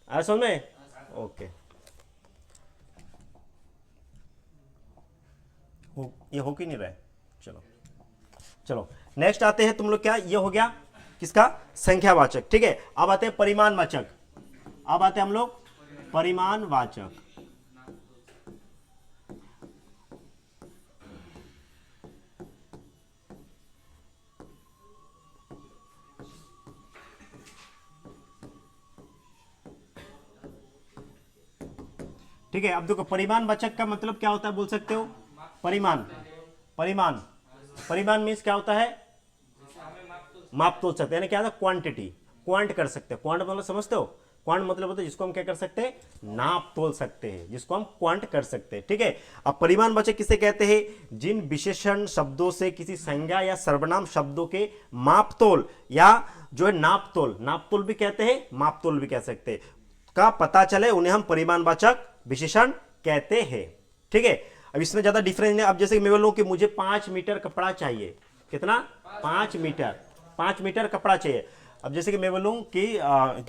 आ समझ में? ओके, ये हो कि नहीं रहा है? चलो चलो, नेक्स्ट आते हैं तुम लोग, क्या ये हो गया किसका? संख्यावाचक। ठीक है, अब आते हैं परिमाणवाचक। अब आते हैं हम लोग परिमाणवाचक। ठीक है, अब देखो परिमाणवाचक का मतलब क्या होता है, बोल सकते हो? परिमाण, परिमाण, परिमाण मीन्स क्या होता है? माप तोल सकते हैं, यानी क्या होता है? क्वांटिटी, क्वांट कर सकते हैं। क्वांट मतलब समझते हो? क्वांट मतलब होता है जिसको हम क्या कर सकते हैं? नाप तोल सकते हैं, जिसको हम क्वांट कर सकते हैं। ठीक है, अब परिमाणवाचक किसे कहते हैं? जिन विशेषण शब्दों से किसी संज्ञा या सर्वनाम शब्दों के माप तोल या जो है नाप तोल, नाप तोल भी कहते हैं, माप तोल भी कह सकते हैं, का पता चले, उन्हें हम परिमाणवाचक विशेषण कहते हैं। ठीक है, अब इसमें ज्यादा डिफरेंस नहीं। अब जैसे कि मैं बोलूं कि मुझे 5 मीटर कपड़ा चाहिए, कितना? 5 मीटर, 5 मीटर कपड़ा चाहिए। अब जैसे कि मैं बोलूं कि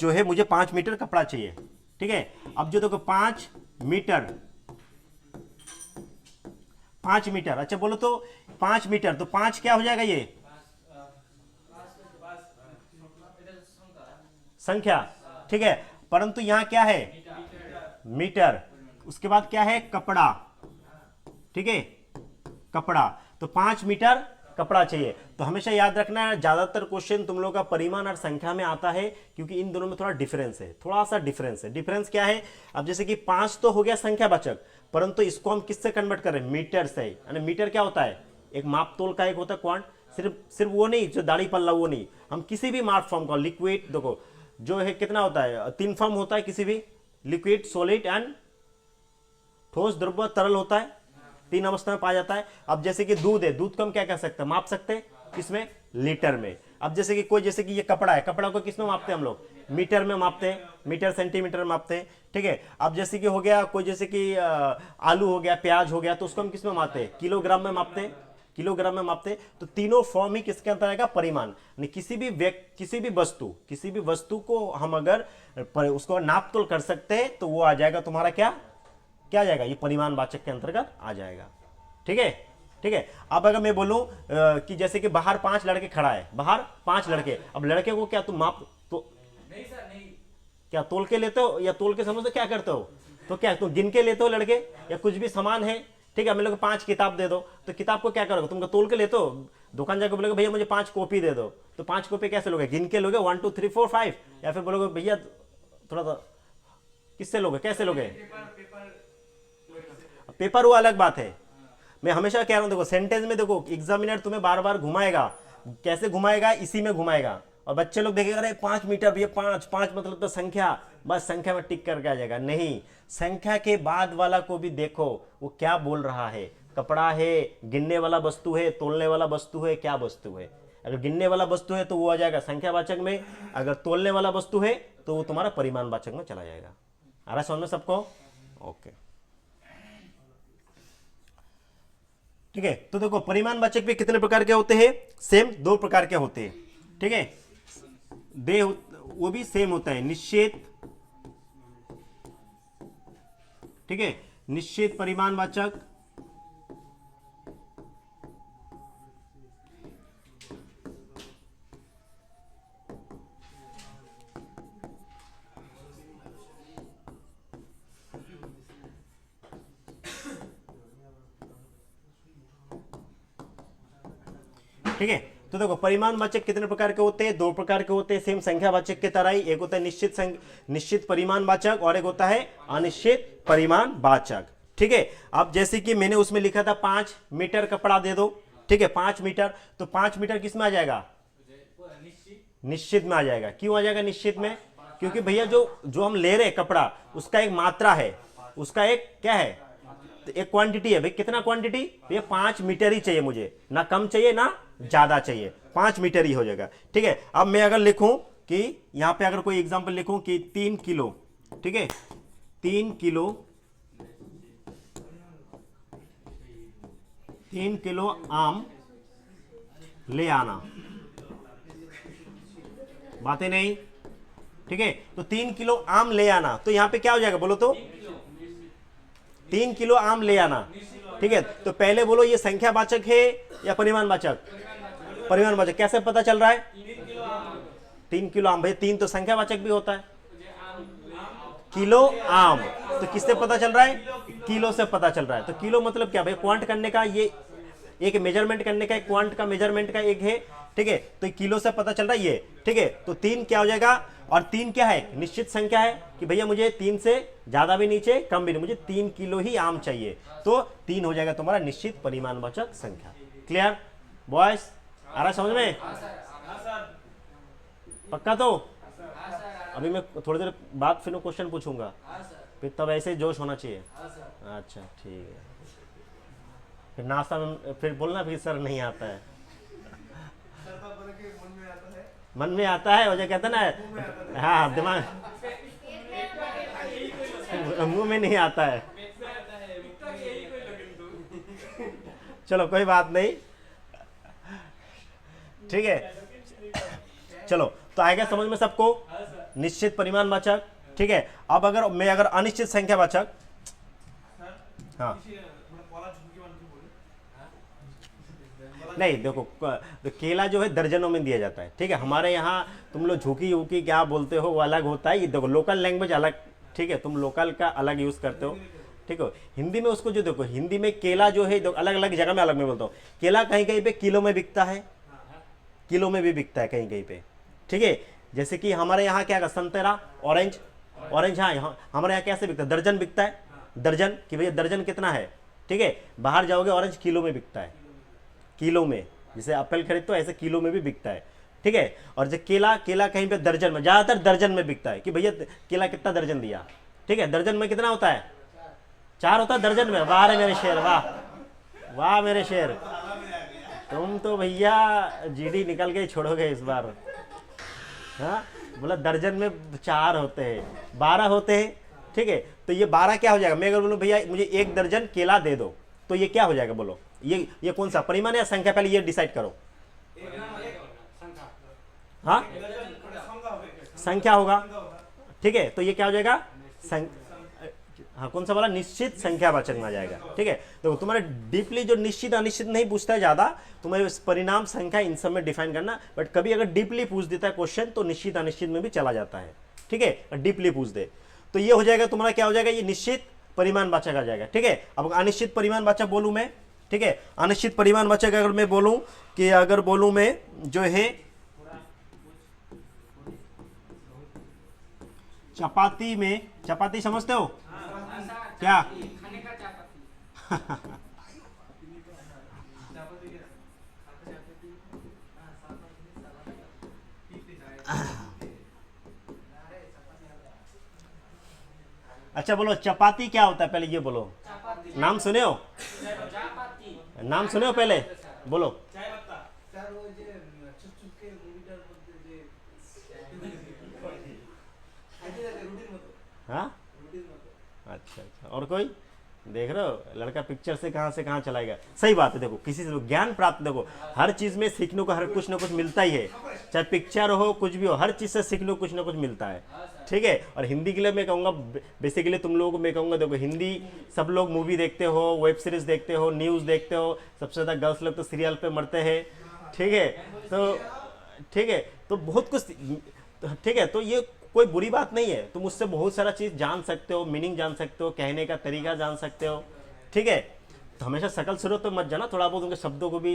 जो है मुझे 5 मीटर कपड़ा चाहिए, ठीक है। अब जो देखो 5 मीटर, 5 मीटर, अच्छा बोलो तो 5 मीटर, तो 5 क्या हो जाएगा? ये संख्या, ठीक है, परंतु यहां क्या है? मीटर। उसके बाद क्या है? कपड़ा, ठीक है, कपड़ा। तो 5 मीटर कपड़ा चाहिए। तो हमेशा याद रखना है, ज्यादातर क्वेश्चन तुम लोग का परिमाण और संख्या में आता है, क्योंकि इन दोनों में थोड़ा डिफरेंस है, थोड़ा सा डिफरेंस है। डिफरेंस क्या है? अब जैसे कि 5 तो हो गया संख्यावाचक, परंतु इसको हम किससे कन्वर्ट करें? मीटर से। यानी मीटर क्या होता है? एक माप तोल का एक होता है क्वांट, सिर्फ सिर्फ वो नहीं जो दाढ़ी पल्ला, वो नहीं, हम किसी भी माप फॉर्म का लिक्विड, देखो जो है कितना होता है, 3 फॉर्म होता है किसी भी, लिक्विड, सॉलिड एंड ठोस, द्रव, तरल होता है, 3 अवस्था में पाया जाता है। अब जैसे कि दूध है, दूध को हम क्या कह सकते हैं, माप सकते हैं किसमें, लीटर में। अब जैसे कि कोई, जैसे कि ये कपड़ा है, कपड़ा को किसमें मापते हैं हम लोग, मीटर में मापते हैं, मीटर सेंटीमीटर में मापते हैं, ठीक है। अब जैसे कि हो गया कोई, जैसे कि आलू हो गया, प्याज हो गया, तो उसको हम किसमें मापते हैं, किलोग्राम में मापते हैं, किलोग्राम में मापते हैं। तो तीनों फॉर्म ही किसके अंतर आएगा, परिमाण। किसी भी किसी भी वस्तु को हम अगर उसको नाप तोल कर सकते हैं तो वो आ जाएगा तुम्हारा क्या क्या आ जाएगा, ये परिमाण वाचक के अंतर्गत आ जाएगा, ठीक है, ठीक है। अब अगर मैं बोलूं कि जैसे कि बाहर 5 लड़के खड़ा है, बाहर 5 लड़के, अब लड़के को क्या तुम माप तो नहीं सर नहीं, क्या तोल के लेते हो, या तोल के समझते क्या करते हो, तो क्या तुम गिन के लेते हो लड़के, या कुछ भी सामान है, ठीक है, हम लोग 5 किताब दे दो, तो किताब को क्या करोगे, तुम तोल के लेते हो, दुकान जाकर बोलोगे भैया मुझे 5 कॉपी दे दो, तो 5 कॉपी कैसे लोगे, गिन के लोगे, 1 2 3 4 5, या फिर बोलोगे भैया थोड़ा सा, किससे लोगे, कैसे लोगे, पेपर वो अलग बात है। मैं हमेशा कह रहा हूं, देखो सेंटेंस में देखो एग्जामिनर तुम्हें बार बार घुमाएगा, कैसे घुमाएगा, इसी में घुमाएगा, और बच्चे लोग देखेगा अरे 5 मीटर, ये 5 5 मतलब तो संख्या, बस संख्या में टिक करके आ जाएगा, नहीं, संख्या के बाद वाला को भी देखो वो क्या बोल रहा है, कपड़ा है, गिनने वाला वस्तु है, तोलने वाला वस्तु है, क्या वस्तु है। अगर गिनने वाला वस्तु है तो वो आ जाएगा संख्यावाचक में, अगर तोलने वाला वस्तु है तो वो तुम्हारा परिमाणवाचक में चला जाएगा। आ रहा समझ में सबको, ओके, ठीक है। तो देखो परिमाणवाचक भी कितने प्रकार के होते हैं, सेम 2 प्रकार के होते हैं, ठीक है, दे वो भी सेम होता है, निश्चित, ठीक है, निश्चित परिमाणवाचक, ठीक है। तो देखो परिमाणवाचक कितने प्रकार के होते हैं, 2 प्रकार के होते हैं, सेम संख्यावाचक के तरह ही, एक होता है निश्चित परिमाणवाचक और एक होता है अनिश्चित परिमाणवाचक, ठीक है। अब जैसे कि मैंने उसमें लिखा था 5 मीटर कपड़ा दे दो, ठीक है, 5 मीटर, तो 5 मीटर किस में आ जाएगा, निश्चित में आ जाएगा। क्यों आ जाएगा निश्चित में, क्योंकि भैया जो हम ले रहे हैं कपड़ा, उसका एक मात्रा है, उसका एक क्या है, एक क्वांटिटी है भाई, कितना क्वांटिटी भैया, 5 मीटर ही चाहिए मुझे, ना कम चाहिए ना ज्यादा चाहिए, 5 मीटर ही हो जाएगा, ठीक है। अब मैं अगर लिखूं कि यहां पे अगर कोई एग्जांपल लिखूं कि 3 किलो, ठीक है, 3 किलो, 3 किलो आम ले आना, बातें नहीं, ठीक है, तो 3 किलो आम ले आना, तो यहां पे क्या हो जाएगा बोलो तो, 3 किलो आम ले आना, ठीक है। तो पहले बोलो ये संख्यावाचक है या परिमाणवाचक, परिमाणवाचक, कैसे पता चल रहा है, 3 किलो आम, भाई 3 तो संख्यावाचक भी होता है, किलो आम, तो किससे पता चल रहा है, किलो से पता चल रहा है। तो किलो मतलब क्या भाई, क्वांट करने का, ये एक मेजरमेंट करने का, एक क्वांट का मेजरमेंट का एक है, ठीक है, तो किलो से पता चल रहा है ये, ठीक है। तो 3 क्या हो जाएगा, और 3 क्या है, निश्चित संख्या है कि भैया मुझे 3 से ज्यादा भी नीचे कम भी नहीं, मुझे 3 किलो ही आम चाहिए, तो 3 हो जाएगा तुम्हारा निश्चित परिमाणवाचक संख्या। क्लियर बॉयज, आ रहा समझ में, पक्का तो, अभी मैं थोड़ी देर बाद फिर क्वेश्चन पूछूंगा, फिर तब ऐसे जोश होना चाहिए, अच्छा ठीक है, फिर नाश्ता में फिर बोलना फिर सर नहीं आता है, मन में आता है, वजह कहता ना, हाँ दिमाग, मुंह में नहीं आता है, चलो कोई बात नहीं, ठीक है, चलो तो आएगा समझ में सबको, निश्चित परिमाणवाचक, ठीक है। अब अगर अनिश्चित संख्यावाचक, हाँ नहीं देखो, तो केला जो है दर्जनों में दिया जाता है, ठीक है, हमारे यहाँ तुम लोग झुकी उकी क्या बोलते हो वो अलग होता है, ये देखो लोकल लैंग्वेज अलग, ठीक है, तुम लोकल का अलग यूज करते हो, ठीक है। हिंदी में उसको जो देखो, हिंदी में केला जो है अलग अलग जगह में अलग में बोलता हूँ, केला कहीं कहीं पे किलो में बिकता है, किलो में भी बिकता है कहीं कहीं पे, ठीक है। जैसे कि हमारे यहाँ क्या, संतरा, ऑरेंज, ऑरेंज, हाँ यहाँ हमारे यहाँ कैसे बिकता है, दर्जन बिकता है, दर्जन, कि भैया दर्जन कितना है, ठीक है। बाहर जाओगे ऑरेंज किलो में बिकता है, किलो में, जैसे एप्पल खरीदते हो ऐसे किलो में भी बिकता है, ठीक है। और जो केला, केला कहीं पे दर्जन में, ज़्यादातर दर्जन में बिकता है कि भैया केला कितना दर्जन दिया, ठीक है। दर्जन में कितना होता है, 4 होता है दर्जन में। वाह रे मेरे शेर, वाह वाह मेरे शेर, तुम तो भैया जीडी निकल के ही छोड़ोगे इस बार। हाँ, बोला दर्जन में 4 होते हैं, 12 होते हैं, ठीक है। तो ये 12 क्या हो जाएगा, मैं अगर बोलूँ भैया मुझे 1 दर्जन केला दे दो, तो ये क्या हो जाएगा बोलो, ये कौन सा परिमाण या संख्या, पहले ये डिसाइड करो। हाँ, संख्या होगा, ठीक है। तो ये क्या हो जाएगा, हाँ कौन सा वाला, निश्चित संख्यावाचक में आ जाएगा, ठीक है। देखो तुम्हारे डीपली जो निश्चित अनिश्चित नहीं पूछता है ज्यादा, तुम्हारे परिणाम संख्या इन सब में डिफाइन करना, बट कभी अगर डीपली पूछ देता है क्वेश्चन तो निश्चित अनिश्चित में भी चला जाता है, ठीक है, डीपली पूछ दे। तो ये हो जाएगा तुम्हारा, क्या हो जाएगा, ये निश्चित परिमाणवाचक आ जाएगा, ठीक है। अब अनिश्चित परिमाणवाचक बोलूं मैं, ठीक है, अनिश्चित परिमाणवाचक अगर मैं बोलूं कि अगर बोलूं मैं जो है चपाती में, चपाती समझते हो क्या? अच्छा बोलो चपाती क्या होता है, पहले ये बोलो, नाम सुने हो, नाम सुने हो पहले बोलो। हाँ, अच्छा अच्छा, और कोई देख रहे हो लड़का पिक्चर से कहाँ चलाएगा, सही बात है। देखो किसी से ज्ञान प्राप्त, देखो हर चीज में सीखने को हर कुछ ना कुछ मिलता ही है, चाहे पिक्चर हो कुछ भी हो, हर चीज से सीखने को कुछ ना कुछ मिलता है, ठीक है। और हिंदी के लिए मैं कहूँगा, बेसिकली तुम लोगों को मैं कहूँगा, देखो हिंदी सब लोग मूवी देखते हो, वेब सीरीज देखते हो, न्यूज़ देखते हो, सबसे ज़्यादा गर्ल्स लोग तो सीरियल पे मरते हैं, ठीक है। तो ठीक है, तो बहुत कुछ, ठीक है, तो ये कोई बुरी बात नहीं है, तुम उससे बहुत सारा चीज़ जान सकते हो, मीनिंग जान सकते हो, कहने का तरीका जान सकते हो, ठीक है। तो हमेशा शकल सूरत तो मत जाना, थोड़ा बहुत उनके शब्दों को भी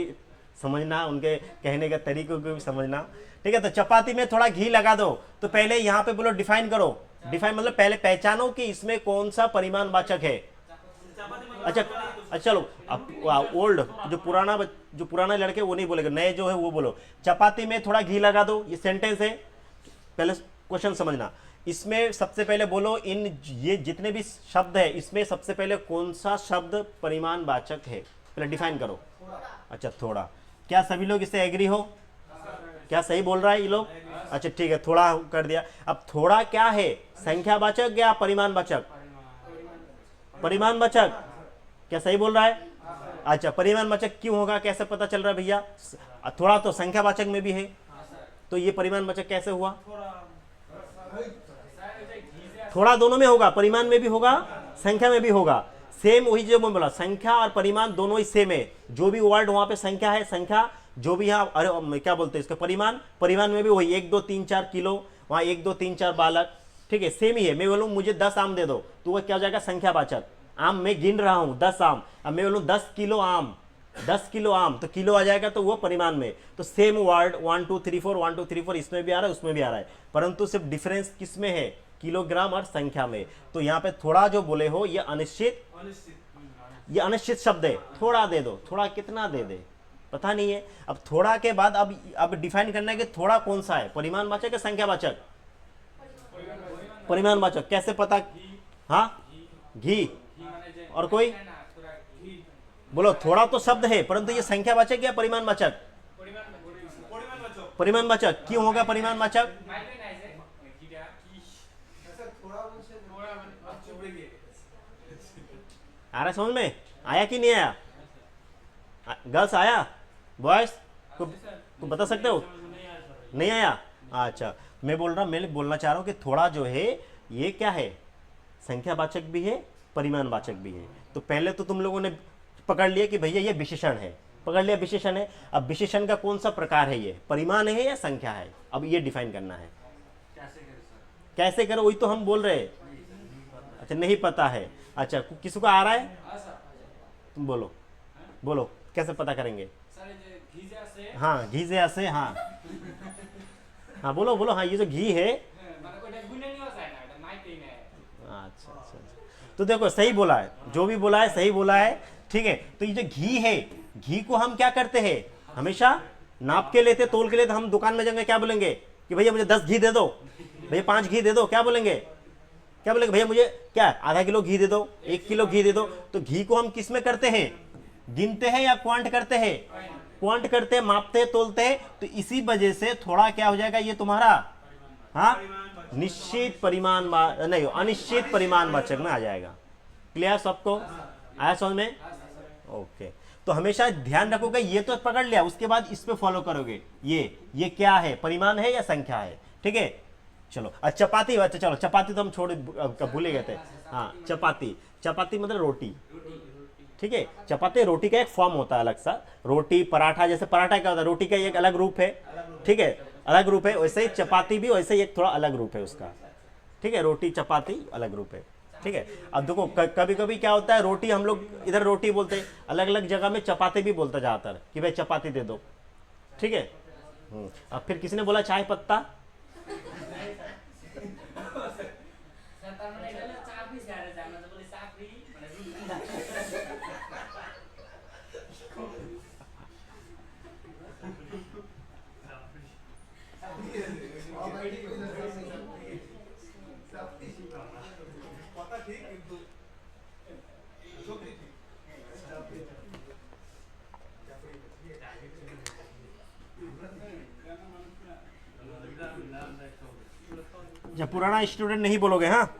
समझना, उनके कहने के तरीकों को भी समझना, ठीक है। तो चपाती में थोड़ा घी लगा दो, तो पहले यहाँ पे बोलो डिफाइन करो, डिफाइन मतलब पहले पहचानो कि इसमें कौन सा परिमाणवाचक है। अच्छा अच्छा, चलो अब ओल्ड जो पुराना लड़के वो नहीं बोलेगा, नए जो है वो बोलो, चपाती में थोड़ा घी लगा दो, ये सेंटेंस है, पहले क्वेश्चन समझना। इसमें सबसे पहले बोलो, इन ये जितने भी शब्द है इसमें सबसे पहले कौन सा शब्द परिमाणवाचक है, पहले डिफाइन करो। अच्छा थोड़ा, क्या सभी लोग इससे एग्री हो, क्या सही बोल रहा है ये लोग? अच्छा ठीक है, थोड़ा कर दिया। अब थोड़ा क्या है, संख्यावाचक या परिमाणवाचक? परिमाणवाचक, क्या सही बोल रहा है? अच्छा परिमाणवाचक क्यों होगा, कैसे पता चल रहा है भैया? थोड़ा तो संख्यावाचक में भी है, तो ये परिमाणवाचक कैसे हुआ? थोड़ा दोनों में होगा, परिमाण में भी होगा, संख्या में भी होगा, सेम वही जो मैं बोला, संख्या और परिमाण दोनों ही सेम है। जो भी वर्ड वहां पे संख्या है, संख्या जो भी यहाँ, अरे क्या बोलते हैं इसका, परिमाण, परिमाण में भी वही 1 2 3 4 किलो, वहाँ 1 2 3 4 बालक, ठीक है, सेम ही है। मैं बोलूँ मुझे 10 आम दे दो, तो वह क्या हो जाएगा, संख्यावाचक। आम मैं गिन रहा हूँ 10 आम, अब मैं बोलूँ 10 किलो आम, 10 किलो आम, तो किलो आ जाएगा, तो वो परिमाण में। तो सेम वर्ड 1 2 3 4 1 2 3 4 इसमें भी आ रहा है, उसमें भी आ रहा है, परंतु सिर्फ डिफरेंस किस में है, किलोग्राम और संख्या में। तो यहाँ पे थोड़ा जो बोले हो ये अनिश्चित, ये अनिश्चित शब्द है, थोड़ा दे दो, थोड़ा कितना दे दे पता नहीं है। अब थोड़ा के बाद अब डिफाइन करना है कि थोड़ा कौन सा है, परिमाणवाचक या संख्यावाचक? परिमाणवाचक, कैसे पता? हाँ घी, और कोई बोलो, थोड़ा तो शब्द है परंतु ये संख्यावाचक या परिमाणवाचक? परिमाणवाचक क्यों होगा परिमाणवाचक? आ रहा समझ में, आया कि नहीं आया? गर्ल्स आया, बॉयज को बता सकते हो? नहीं आया? अच्छा, मैं बोलना चाह रहा हूं कि थोड़ा जो है ये क्या है, संख्यावाचक भी है, परिमाणवाचक भी है। तो पहले तो तुम लोगों ने पकड़ लिया कि भैया ये विशेषण है, पकड़ लिया विशेषण है। अब विशेषण का कौन सा प्रकार है, ये परिमाण है या संख्या है, अब ये डिफाइन करना है। कैसे करो, वही तो हम बोल रहे हैं। अच्छा नहीं पता है, अच्छा किसी को आ रहा है? तुम बोलो, बोलो कैसे पता करेंगे? हाँ घी से, हाँ हाँ बोलो बोलो, हाँ ये जो घी है, अच्छा अच्छा, तो देखो सही बोला है, जो भी बोला है सही बोला है, ठीक है। तो ये जो घी है, घी को हम क्या करते हैं, हमेशा नाप के लेते, तोल के लेते। हम दुकान में जाएंगे क्या बोलेंगे कि भैया मुझे 10 घी दे दो, भैया 5 घी दे दो, क्या बोलेंगे, क्या बोलेंगे, भैया मुझे क्या आधा किलो घी दे दो, 1 किलो घी दे दो। तो घी को हम किस में करते हैं, गिनते हैं या क्वांट करते हैं, क्वांट करते हैं, मापते हैं, तोलते हैं। तो इसी वजह से थोड़ा क्या हो जाएगा ये तुम्हारा, हाँ, निश्चित परिमाण नहीं, अनिश्चित परिमाण वाचक में आ जाएगा। क्लियर सबको, आया समझ में? ओके। तो हमेशा ध्यान रखोगे, ये तो पकड़ लिया, उसके बाद इस पे फॉलो करोगे, ये क्या है, परिमाण है या संख्या है, ठीक है। चलो चपाती, अच्छा चलो चपाती तो हम छोड़ भूले गए थे। हाँ, चपाती, चपाती मतलब रोटी, ठीक है। चपाती रोटी का एक फॉर्म होता है अलग सा। रोटी पराठा, जैसे पराठा क्या होता है, रोटी का एक अलग रूप है, ठीक है, अलग रूप है। वैसे ही चपाती भी वैसे ही एक थोड़ा अलग रूप है उसका, ठीक है। रोटी चपाती अलग रूप है, ठीक है। अब देखो कभी कभी क्या होता है, रोटी हम लोग इधर रोटी बोलते हैं, अलग अलग जगह में चपाती भी बोलता ज्यादातर कि भाई चपाती दे दो, ठीक है। अब फिर किसी ने बोला चाय पत्ता, जब पुराना स्टूडेंट नहीं बोलोगे, हाँ।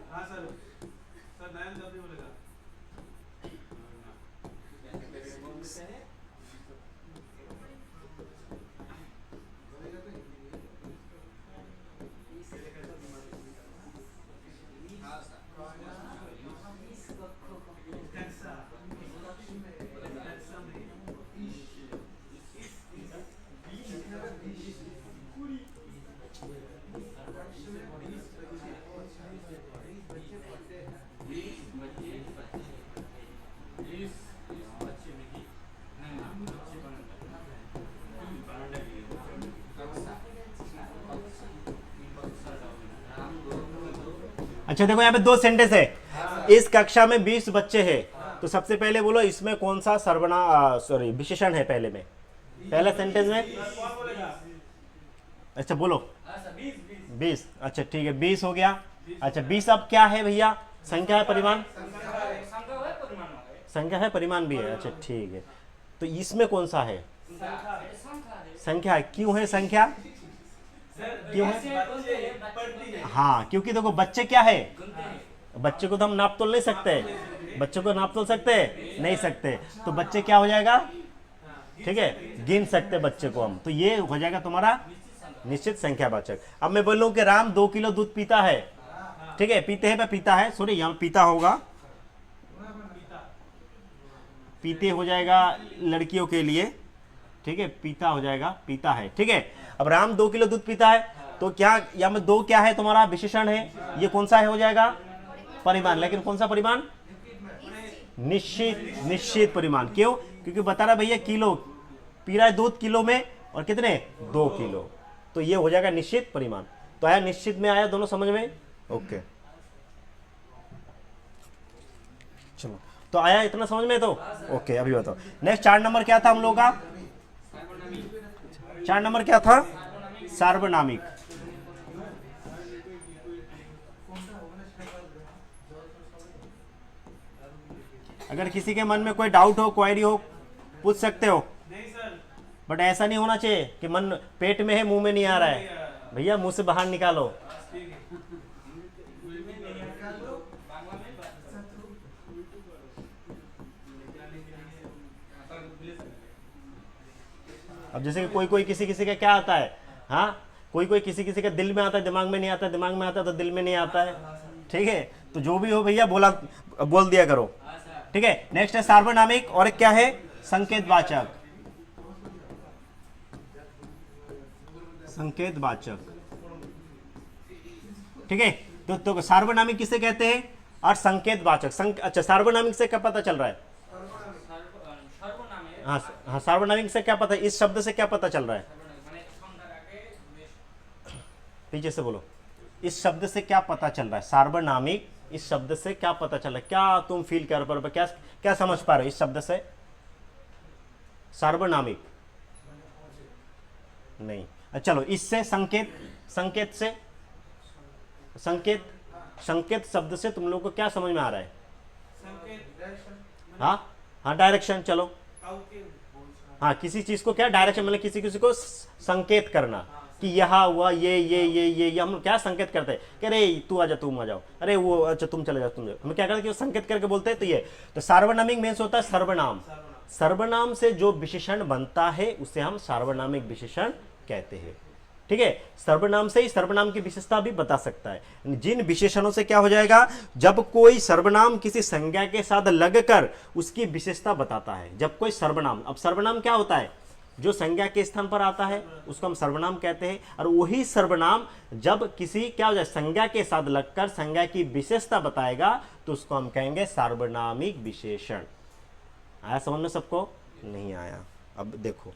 अच्छा देखो यहाँ पे 2 सेंटेंस है। इस कक्षा में 20 बच्चे हैं, तो सबसे पहले बोलो इसमें कौन सा सॉरी विशेषण है पहले में, पहला सेंटेंस में। अच्छा बोलो 20, अच्छा ठीक है 20 हो गया। अच्छा 20 अब क्या है भैया, संख्या है परिमाण, संख्या है परिमाण भी है, अच्छा ठीक है। तो इसमें कौन सा है, संख्या है। क्यों है संख्या, क्यों है, हाँ क्योंकि देखो बच्चे क्या है, बच्चे को तो हम नाप तोल नहीं सकते, बच्चे को नाप तोल सकते नहीं सकते, तो बच्चे क्या हो जाएगा, ठीक है, गिन सकते बच्चे को हम, तो ये हो जाएगा तुम्हारा निश्चित संख्यावाचक। अब मैं बोलूं कि राम 2 किलो दूध पीता है, ठीक है, पीते हैं पीता है, सॉरी यहाँ पीता होगा, पीते हो जाएगा लड़कियों के लिए, ठीक है, पीता हो जाएगा पीता है, ठीक है। अब राम 2 किलो दूध पीता है, तो क्या यहाँ में 2 क्या है तुम्हारा विशेषण है, ये कौन सा है हो जाएगा परिमाण, लेकिन कौन सा परिमाण, निश्चित, निश्चित परिमाण। क्यों, क्योंकि बता रहा भैया किलो पी रहा है दूध किलो में, और कितने 2 किलो, तो ये हो जाएगा निश्चित परिमाण। तो आया निश्चित में, आया दोनों समझ में, ओके चलो, तो आया इतना समझ में, तो ओके। अभी बताओ नेक्स्ट 4 नंबर क्या था हम लोग का, 4 नंबर क्या था, सार्वनामिक। अगर किसी के मन में कोई डाउट हो, क्वेरी हो, पूछ सकते हो, बट ऐसा नहीं होना चाहिए कि मन पेट में है मुंह में नहीं आ रहा है, भैया मुंह से बाहर निकालो। अब जैसे कि कोई कोई किसी किसी का क्या आता है, हाँ कोई कोई किसी किसी का दिल में आता है, दिमाग में नहीं आता है, दिमाग में आता है तो दिल में नहीं आता है, ठीक है। तो जो भी हो भैया बोल दिया करो, ठीक है। नेक्स्ट है सार्वनामिक, और क्या है संकेतवाचक, संकेतवाचक, ठीक है। तो सार्वनामिक किसे कहते हैं, और संकेतवाचक। अच्छा सार्वनामिक से क्या पता चल रहा है, हाँ हाँ, सार्वनामिक से क्या पता, इस शब्द से क्या पता चल रहा है, पीछे से बोलो, इस शब्द से क्या पता चल रहा है, सार्वनामिक इस शब्द से क्या पता चल रहा है, क्या तुम फील कर पा रहे हो, क्या क्या समझ पा रहे हो इस शब्द से, सार्वनामिक नहीं। चलो इससे संकेत, संकेत से, संकेत, संकेत शब्द से तुम लोग को क्या समझ में आ रहा है? हाँ हाँ डायरेक्शन। चलो हाँ, किसी चीज को क्या डायरेक्शन, मतलब किसी किसी को संकेत करना कि यहाँ हुआ ये हम क्या संकेत करते हैं कि अरे तू आजा तुम आ जाओ, अरे वो अच्छा तुम चले जाओ तुम जाओ, हम क्या करते हैं संकेत करके बोलते हैं। तो ये तो सार्वनामिक मीन्स होता है सर्वनाम। सर्वनाम से जो विशेषण बनता है उसे हम सार्वनामिक विशेषण कहते हैं। ठीक है, सर्वनाम से ही सर्वनाम की विशेषता भी बता सकता है। जिन विशेषणों से क्या हो जाएगा, जब कोई सर्वनाम किसी संज्ञा के साथ लगकर उसकी विशेषता बताता है। जब कोई सर्वनाम, अब सर्वनाम क्या होता है, जो संज्ञा के स्थान पर आता है उसको हम सर्वनाम कहते हैं। और वही सर्वनाम जब किसी क्या हो जाए संज्ञा के साथ लगकर संज्ञा की विशेषता बताएगा तो उसको हम कहेंगे सार्वनामिक विशेषण। आया समझ में सबको? नहीं आया? अब देखो,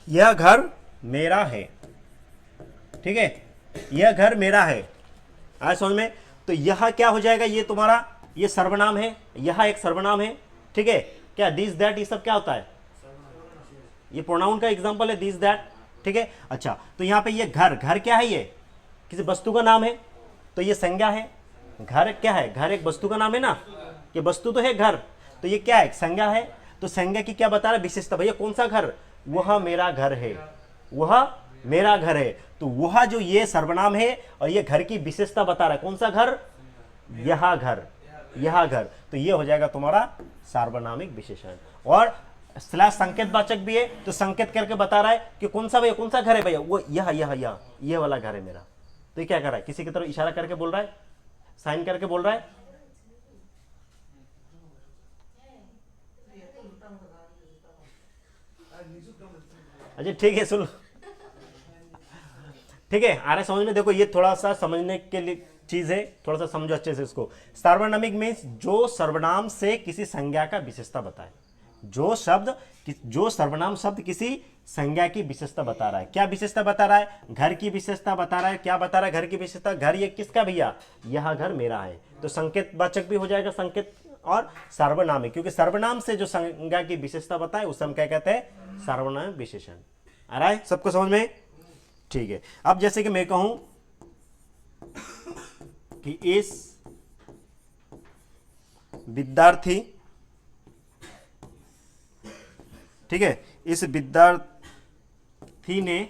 यह घर मेरा है। ठीक है, यह घर मेरा है। आया समझ में? तो यह क्या हो जाएगा, ये तुम्हारा ये सर्वनाम है, यह एक सर्वनाम है। ठीक है, क्या दिस दैट ये सब क्या होता है, ये प्रोनाउन का एग्जांपल है दिस दैट। ठीक है, अच्छा तो यहां पे ये घर, घर क्या है, ये किसी वस्तु का नाम है तो ये संज्ञा है। घर क्या है, घर एक वस्तु का नाम है ना, कि वस्तु तो है घर, तो ये क्या है, संज्ञा है। तो संज्ञा की क्या बता रहा है, विशेषता। भैया कौन सा घर, वह मेरा घर है, वह मेरा घर है। तो वह जो ये सर्वनाम है और ये घर की विशेषता बता रहा है, कौन सा घर, यह घर, यह घर। तो ये हो जाएगा तुम्हारा सार्वनामिक विशेषण। और स्लैश संकेतवाचक भी है, तो संकेत करके बता रहा है कि कौन सा भैया, कौन सा घर है भैया, वो यह वाला घर है मेरा। तो ये क्या कर रहा है, किसी की तरफ इशारा करके बोल रहा है, साइन करके बोल रहा है। अच्छा ठीक है, सुन, ठीक है, आ रहा है समझ में? देखो ये थोड़ा सा समझने के लिए चीज है, थोड़ा सा समझो अच्छे से इसको। सार्वनामिक मीन्स जो सर्वनाम से किसी संज्ञा का विशेषता बताए। जो सर्वनाम शब्द किसी संज्ञा की विशेषता बता रहा है। क्या विशेषता बता रहा है, घर की विशेषता बता रहा है। क्या बता रहा है, घर की विशेषता। घर ये किसका भैया, यह घर मेरा है। तो संकेतवाचक भी हो जाएगा संकेत और सार्वनामिक, क्योंकि सर्वनाम से जो संज्ञा की विशेषता बताए उसे हम क्या कहते हैं, सार्वनामिक विशेषण। आ रहा है सबको समझ में? ठीक है, अब जैसे कि मैं कहूं कि इस विद्यार्थी, ठीक है, इस विद्यार्थी ने,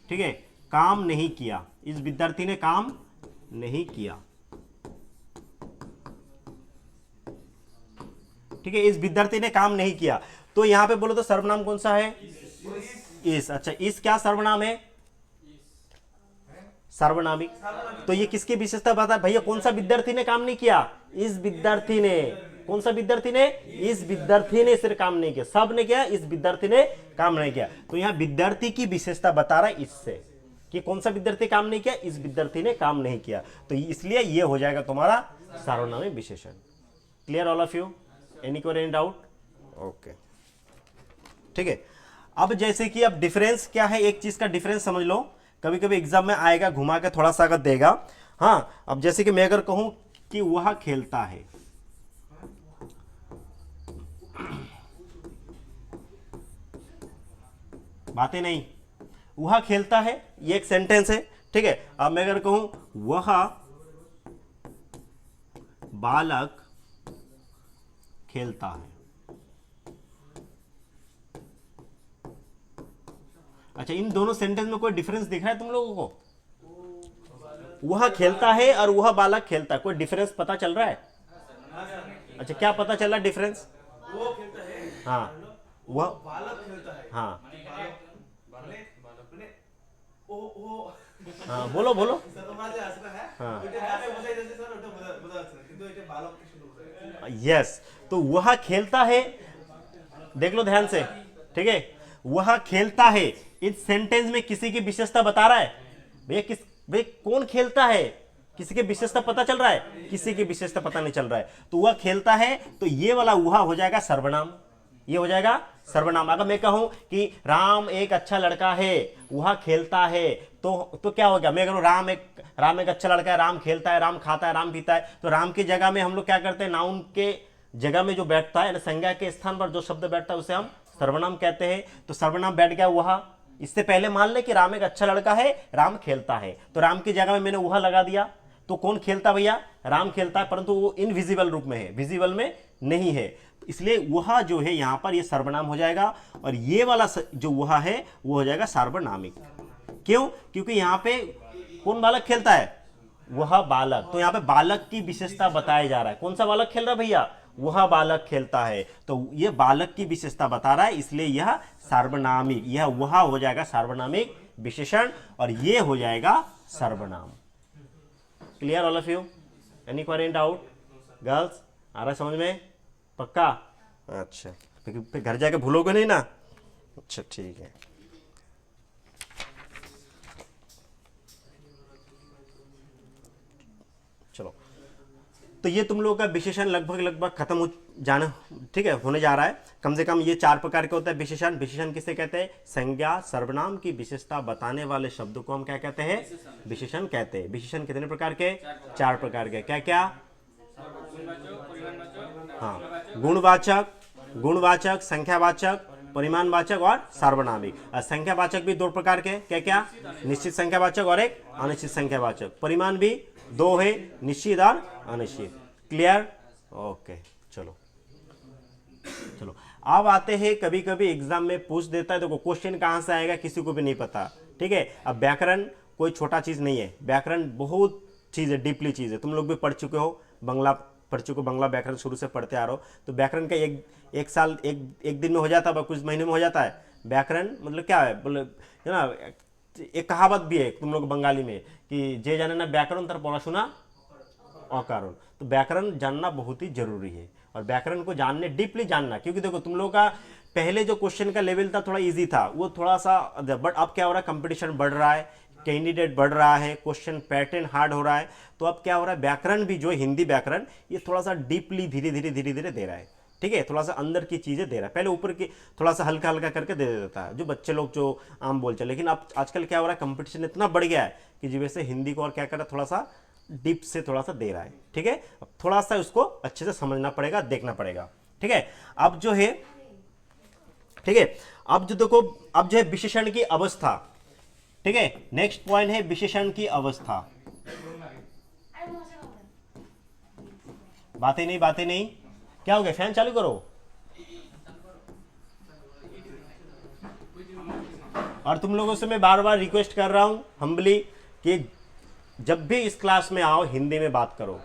ठीक है, काम नहीं किया। इस विद्यार्थी ने काम नहीं किया। ठीक है, इस विद्यार्थी ने काम नहीं किया। तो यहां पे बोलो तो सर्वनाम कौन सा है, इस। अच्छा, इस क्या सर्वनाम है, सार्वनामिक। तो ये किसकी विशेषता बता, भैया कौन सा विद्यार्थी ने काम नहीं किया, इस विद्यार्थी ने। कौन सा विद्यार्थी ने, इस विद्यार्थी ने सिर्फ काम नहीं किया, सब ने किया, इस विद्यार्थी ने काम नहीं किया। तो यहां विद्यार्थी की विशेषता बता रहा है इससे, कि कौन सा विद्यार्थी काम नहीं किया, इस विद्यार्थी ने काम नहीं किया। तो इसलिए ये हो जाएगा तुम्हारा सार्वनामिक विशेषण। Clear all of you? Any query, any doubt? Okay, ठीक है। अब जैसे कि अब डिफरेंस क्या है, एक चीज का डिफरेंस समझ लो, कभी कभी एग्जाम में आएगा, घुमा के थोड़ा सा अगर देगा। हाँ, अब जैसे कि मैं अगर कहूं कि वह खेलता है, बातें नहीं, वह खेलता है, ये एक सेंटेंस है। ठीक है, अब मैं अगर कहूं वह बालक खेलता है। अच्छा, इन दोनों सेंटेंस में कोई डिफरेंस दिख रहा है तुम लोगों को? वह खेलता है और वह बालक खेलता है, कोई डिफरेंस पता चल रहा है? अच्छा, क्या पता चल रहा है डिफरेंस? वो खेलता है, हाँ, वह बालक खेलता है, हाँ, हाँ, बोलो बोलो, हाँ, यस। तो वह खेलता है, देख लो ध्यान से, ठीक है, वह खेलता है, इस सेंटेंस में किसी की विशेषता बता रहा है। भैया कौन खेलता है, किसी की विशेषता पता चल रहा है? किसी की विशेषता पता नहीं चल रहा है। तो वह खेलता है, तो ये वाला वह हो जाएगा सर्वनाम, ये हो जाएगा सर्वनाम। अगर मैं कहूं कि राम एक अच्छा लड़का है, वह खेलता है, तो क्या हो गया? मैं कह राम एक अच्छा लड़का है, राम खेलता है, राम खाता है, राम पीता है, तो राम की जगह में हम लोग क्या करते हैं? नाउन के जगह में जो बैठता है, संज्ञा के स्थान पर जो शब्द बैठता है उसे हम सर्वनाम कहते हैं। तो सर्वनाम बैठ गया वह। इससे पहले मान ले कि राम एक अच्छा लड़का है, राम खेलता है, तो राम की जगह में मैंने वह लगा दिया, तो कौन खेलता भैया? राम खेलता है, परंतु वो इनविजिबल रूप में है, विजिबल में नहीं है, इसलिए वह जो है यहां पर ये सर्वनाम हो जाएगा, और ये वाला जो वह है वो हो जाएगा सार्वनामिक। क्यों? क्योंकि यहां पे कौन बालक खेलता है? वह बालक। तो यहां पे बालक की विशेषता बताया जा रहा है। कौन सा बालक खेल रहा है भैया? वह बालक खेलता है, तो यह बालक की विशेषता बता रहा है, इसलिए यह सार्वनामिक, यह वह हो जाएगा सार्वनामिक विशेषण, और यह हो जाएगा सर्वनाम। Clear all of you? Any query doubt? Girls आ रहा है समझ में? पक्का? अच्छा, फिर घर जाके भूलोगे नहीं ना? अच्छा ठीक है। चलो, तो ये तुम लोगों का विशेषण लगभग खत्म हो जाना, ठीक है, होने जा रहा है। कम से कम ये 4 प्रकार के होता है विशेषण। विशेषण किसे कहते हैं? संज्ञा सर्वनाम की विशेषता बताने वाले शब्द को हम क्या कहते हैं? विशेषण कहते हैं। विशेषण कितने प्रकार के? 4 प्रकार के। क्या क्या? हाँ, गुणवाचक, संख्यावाचक, परिमाणवाचक और सार्वनामिक। संख्यावाचक भी 2 प्रकार के। क्या क्या? निश्चित संख्यावाचक और एक अनिश्चित संख्यावाचक। परिमाण भी 2 है, निश्चित और अनिश्चित। क्लियर? ओके, चलो अब आते हैं, कभी कभी एग्जाम में पूछ देता है, देखो क्वेश्चन कहां से आएगा किसी को भी नहीं पता, ठीक है। अब व्याकरण कोई छोटा चीज नहीं है, व्याकरण बहुत चीज है, डीपली चीज है। तुम लोग भी पढ़ चुके हो, बंगला पढ़ चुके हो, बंगला व्याकरण शुरू से पढ़ते आ रहे हो, तो व्याकरण का एक साल एक दिन में हो जाता है, कुछ महीने में हो जाता है। व्याकरण मतलब क्या है, बोले है ना, एक कहावत भी है तुम लोग बंगाली में कि जे जाने ना व्याकरण तर पढ़ाशुना अकारण। तो व्याकरण जानना बहुत ही जरूरी है, और व्याकरण को जानने, डीपली जानना, क्योंकि देखो तुम लोगों का पहले जो क्वेश्चन का लेवल था थोड़ा इजी था, वो थोड़ा सा, बट अब क्या हो रहा है, कंपटीशन बढ़ रहा है, कैंडिडेट बढ़ रहा है, क्वेश्चन पैटर्न हार्ड हो रहा है, तो अब क्या हो रहा है, व्याकरण भी जो हिंदी व्याकरण ये थोड़ा सा डीपली धीरे धीरे दे रहा है, ठीक है, थोड़ा सा अंदर की चीजें दे रहा है। पहले ऊपर की थोड़ा सा हल्का हल्का करके दे देता है जो बच्चे लोग जो आम बोल चले, लेकिन अब आजकल क्या हो रहा है, कंपटीशन इतना बढ़ गया है कि जी वैसे हिंदी को और क्या कर रहा है, थोड़ा सा डीप से थोड़ा सा दे रहा है, ठीक है। अब थोड़ा सा उसको अच्छे से समझना पड़ेगा, देखना पड़ेगा, ठीक है। अब जो है, ठीक है, अब जो देखो, अब जो है विशेषण की अवस्था, ठीक है, नेक्स्ट पॉइंट है विशेषण की अवस्था। बातें नहीं, क्या हो गया, फैन चालू करो। और तुम लोगों से मैं बार बार रिक्वेस्ट कर रहा हूं हम्बली कि जब भी इस क्लास में आओ हिंदी में बात करो,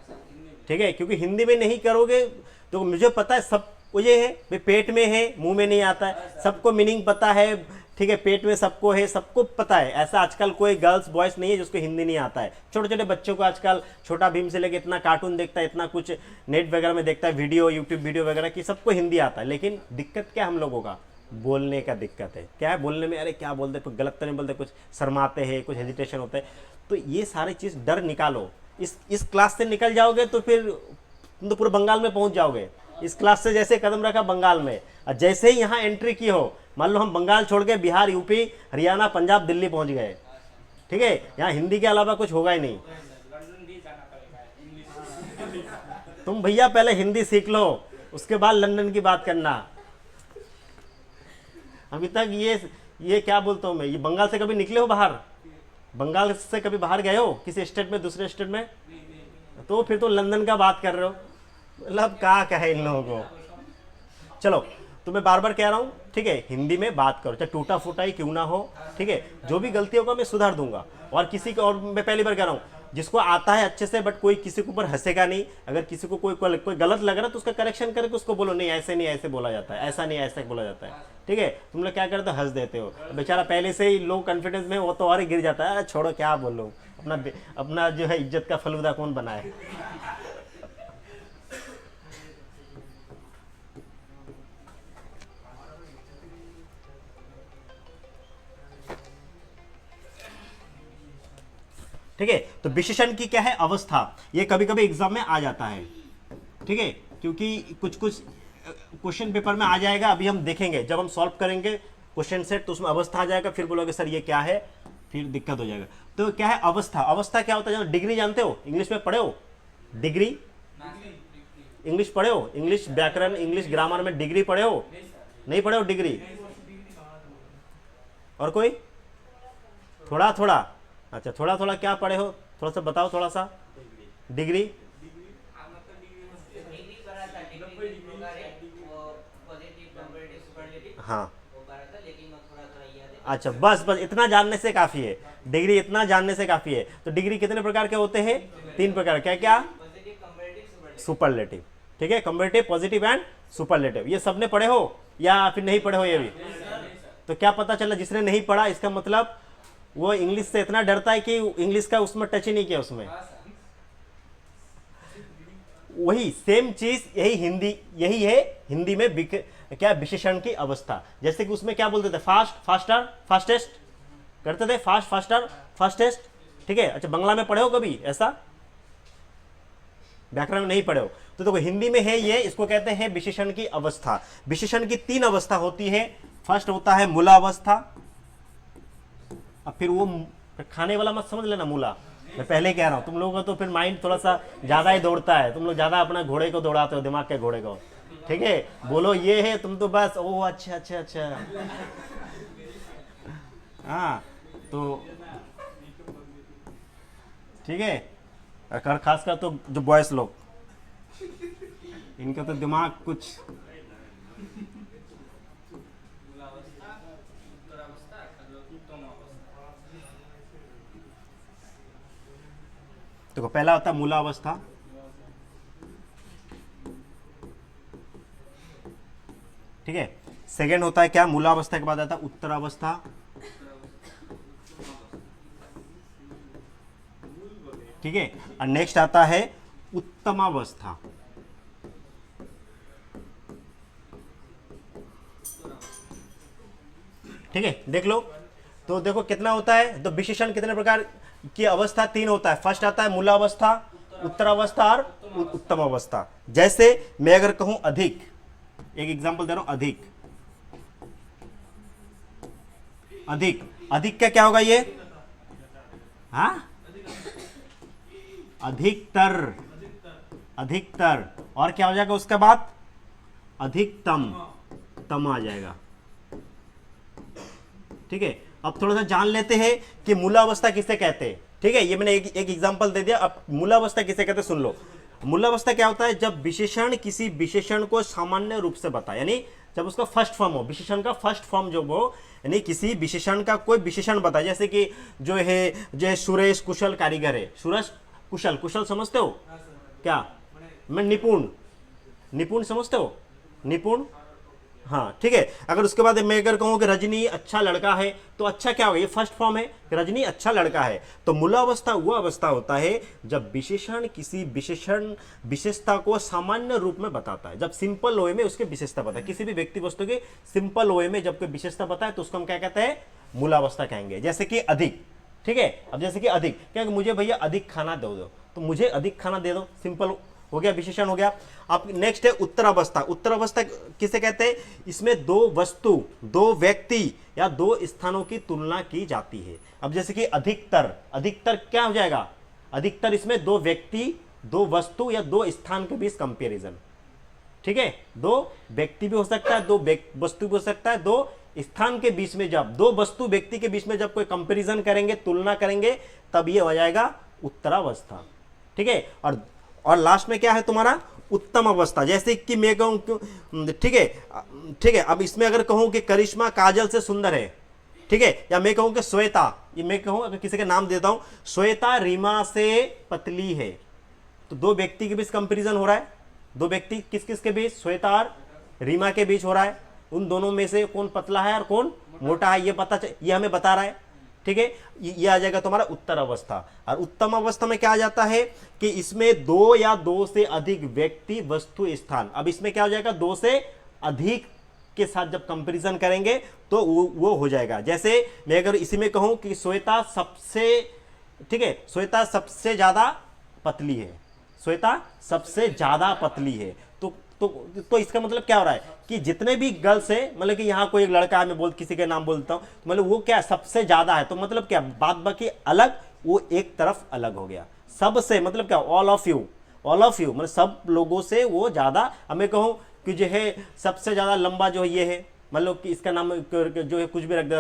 ठीक है, क्योंकि हिंदी में नहीं करोगे तो मुझे पता है सब ये है, पेट में है मुंह में नहीं आता है, सबको मीनिंग पता है, ठीक है, पेट में सबको है, सबको पता है। ऐसा आजकल कोई गर्ल्स बॉयज नहीं है जिसको हिंदी नहीं आता है। छोटे छोटे बच्चों को आजकल छोटा भीम से लेके इतना कार्टून देखता है, इतना कुछ नेट वगैरह में देखता है, वीडियो यूट्यूब वीडियो वगैरह की, सबको हिंदी आता है। लेकिन दिक्कत क्या हम लोगों का, बोलने का दिक्कत है। क्या है बोलने में, अरे क्या बोलते, कुछ गलत तो नहीं बोलते, कुछ शर्माते हैं, कुछ हेजिटेशन होता है। तो ये सारी चीज़ डर निकालो, इस क्लास से निकल जाओगे तो फिर तुम तो पूरे बंगाल में पहुंच जाओगे। इस क्लास से जैसे कदम रखा बंगाल में, और जैसे ही यहाँ एंट्री की हो, मान लो हम बंगाल छोड़ के बिहार, यूपी, हरियाणा, पंजाब, दिल्ली पहुंच गए, ठीक है, यहाँ हिंदी के अलावा कुछ होगा ही नहीं। तुम भैया पहले हिंदी सीख लो, उसके बाद लंदन की बात करना। अभी तक ये क्या बोलता हूँ मैं, ये बंगाल से कभी निकले हो बाहर? बंगाल से कभी बाहर गए हो किसी स्टेट में, दूसरे स्टेट में? तो फिर तो लंदन का बात कर रहे हो, मतलब क्या है इन लोगों को। चलो, तो मैं बार बार कह रहा हूँ, ठीक है, हिंदी में बात करो, चाहे टूटा फूटा ही क्यों ना हो, ठीक है, जो भी गलती होगा मैं सुधार दूंगा। और किसी को, और मैं पहली बार कह रहा हूँ, जिसको आता है अच्छे से, बट कोई किसी के ऊपर हंसेगा नहीं। अगर किसी को कोई गलत लग रहा है तो उसका करेक्शन करके उसको बोलो, नहीं ऐसे नहीं, ऐसे बोला जाता है, ऐसा नहीं ऐसे बोला जाता है, ठीक है। तुम लोग क्या करते हो, हंस देते हो। बेचारा पहले से ही लो कॉन्फिडेंस में, वो तो और ही गिर जाता है। छोड़ो, क्या बोलो, अपना जो है इज्जत का फलूदा कौन बनाए। ठीक है, तो विशेषण की क्या है अवस्था, ये कभी कभी एग्जाम में आ जाता है, ठीक है, क्योंकि कुछ क्वेश्चन पेपर में आ जाएगा, अभी हम देखेंगे जब हम सॉल्व करेंगे क्वेश्चन सेट तो उसमें अवस्था आ जाएगा, फिर बोलोगे सर ये क्या है, फिर दिक्कत हो जाएगा। तो क्या है अवस्था? अवस्था क्या होता है? डिग्री जानते हो, इंग्लिश में पढ़े हो डिग्री, इंग्लिश पढ़े हो, इंग्लिश व्याकरण, इंग्लिश ग्रामर में डिग्री पढ़े हो? नहीं पढ़े हो डिग्री? और कोई थोड़ा थोड़ा? अच्छा थोड़ा थोड़ा क्या पढ़े हो, थोड़ा सा बताओ थोड़ा सा। डिग्री हाँ, अच्छा बस बस इतना जानने से काफी है, डिग्री इतना जानने से काफी है। तो डिग्री कितने प्रकार के होते हैं? 3 प्रकार। क्या क्या? सुपरलेटिव, ठीक है, कंपैरेटिव, पॉजिटिव एंड सुपरलेटिव। ये सबने पढ़े हो या फिर नहीं पढ़े हो ये भी? तो क्या पता चला, जिसने नहीं पढ़ा इसका मतलब वो इंग्लिश से इतना डरता है कि इंग्लिश का उसमें टच ही नहीं किया उसमें। वही सेम चीज यही हिंदी, यही है हिंदी में क्या विशेषण की अवस्था। जैसे कि उसमें क्या बोलते थे? फास्ट, फास्टर, फास्टेस्ट करते थे, फास्ट, फास्टर, फास्टेस्ट, ठीक है। अच्छा बांग्ला में पढ़े हो कभी ऐसा? व्याकरण में नहीं पढ़े हो तो देखो हिंदी में है ये, इसको कहते हैं विशेषण की अवस्था। विशेषण की 3 अवस्था होती है। फर्स्ट होता है मूलावस्था। अब फिर वो खाने वाला मत समझ लेना मूला, मैं पहले कह रहा हूं, तुम लोगों का तो फिर माइंड थोड़ा सा ज्यादा ही दौड़ता है, तुम लोग ज्यादा अपना घोड़े को दौड़ाते हो, दिमाग के घोड़े को, ठीक है। बोलो ये है तुम तो बस ओह अच्छा अच्छा अच्छा, हाँ तो ठीक है। और खासकर तो जो बॉयस लोग, इनका तो दिमाग कुछ देखो। पहला होता है मूलावस्था, ठीक है। सेकेंड होता है क्या? मूलावस्था के बाद आता है उत्तरावस्था, ठीक है। और नेक्स्ट आता है उत्तमावस्था, ठीक है। देख लो तो देखो कितना होता है। तो विशेषण कितने प्रकार की अवस्था? 3 होता है। फर्स्ट आता है मूलावस्था, उत्तरावस्था और उत्तमावस्था। जैसे मैं अगर कहूं अधिक, एक एग्जांपल दे रहा हूं, अधिक, अधिक, अधिक का क्या होगा ये? हाँ अधिकतर, अधिकतर, और क्या हो जाएगा उसके बाद? अधिकतम, तम आ जाएगा, ठीक है। अब थोड़ा सा जान लेते हैं कि मूलावस्था किसे कहते हैं, ठीक है। ये मैंने एक एग्जांपल दे दिया। अब मूलावस्था किसे कहते हैं सुन लो। मूलावस्था क्या होता है? जब विशेषण किसी विशेषण को सामान्य रूप से बताए, यानी जब उसका फर्स्ट फॉर्म हो, विशेषण का फर्स्ट फॉर्म जो हो, यानी किसी विशेषण का कोई विशेषण बताए। जैसे कि जो है सुरेश कुशल कारीगर है, सुरेश कुशल, कुशल समझते हो क्या? मैं निपुण, निपुण समझते हो? निपुण, हाँ ठीक है। अगर उसके बाद मैं अगर कहूं कि रजनी अच्छा लड़का है, तो अच्छा क्या होगा? ये फर्स्ट फॉर्म है, रजनी अच्छा लड़का है। तो मूलावस्था वो अवस्था होता है जब विशेषण किसी विशेषण विशेषता को सामान्य रूप में बताता है, जब सिंपल वे में उसकी विशेषता बताए, किसी भी व्यक्ति वस्तु की सिंपल वे में जब कोई विशेषता बताए तो उसको हम क्या कहते हैं? मूलावस्था कहेंगे। जैसे कि अधिक, ठीक है। अब जैसे कि अधिक क्या, मुझे भैया अधिक खाना दे दो, तो मुझे अधिक खाना दे दो, सिंपल हो गया, विशेषण हो गया। अब नेक्स्ट है उत्तरावस्था। उत्तरावस्था किसे कहते हैं? इसमें 2 वस्तु, 2 व्यक्ति या 2 स्थानों की तुलना की जाती है। अब जैसे कि अधिकतर, अधिकतर क्या हो जाएगा? अधिकतर इसमें 2 व्यक्ति, 2 वस्तु या 2 स्थान के बीच कंपैरिजन, ठीक है। 2 व्यक्ति भी हो सकता है, 2 वस्तु भी हो सकता है, 2 स्थान के बीच में, जब 2 वस्तु व्यक्ति के बीच में जब कोई कंपैरिजन करेंगे, तुलना करेंगे, तब ये हो जाएगा उत्तरावस्था, ठीक है। और लास्ट में क्या है तुम्हारा? उत्तम अवस्था। जैसे कि मैं कहूं, ठीक है, ठीक है। अब इसमें अगर कहूं कि करिश्मा काजल से सुंदर है, ठीक है, या मैं कहूं कि श्वेता, ये मैं कहूं अगर किसी का नाम देता हूं, श्वेता रीमा से पतली है, तो 2 व्यक्ति के बीच कंपैरिजन हो रहा है। 2 व्यक्ति किस किस के बीच? श्वेता और रीमा के बीच हो रहा है। उन दोनों में से कौन पतला है और कौन मोटा है, ये हमें बता रहा है, ठीक है। ये आ जाएगा तुम्हारा उत्तर अवस्था। और उत्तम अवस्था में क्या आ जाता है कि इसमें 2 या 2 से अधिक व्यक्ति, वस्तु, स्थान। अब इसमें क्या हो जाएगा? 2 से अधिक के साथ जब कंपैरिजन करेंगे तो वो हो जाएगा। जैसे मैं अगर इसी में कहूं कि श्वेता सबसे, ठीक है, श्वेता सबसे ज्यादा पतली है, श्वेता सबसे ज्यादा पतली है, तो इसका मतलब क्या हो रहा है कि जितने भी गर्ल्स है, मतलब कि यहाँ कोई एक लड़का है, मैं किसी का नाम बोलता हूँ, तो मतलब वो क्या सबसे ज्यादा है, तो मतलब क्या बात बाकी अलग, वो एक तरफ अलग हो गया। सबसे मतलब क्या, ऑल ऑफ यू मतलब सब लोगों से वो ज्यादा। अब मैं कहूँ कि जो है सबसे ज्यादा लंबा जो ये है, मतलब कि इसका नाम जो है कुछ भी रख दे,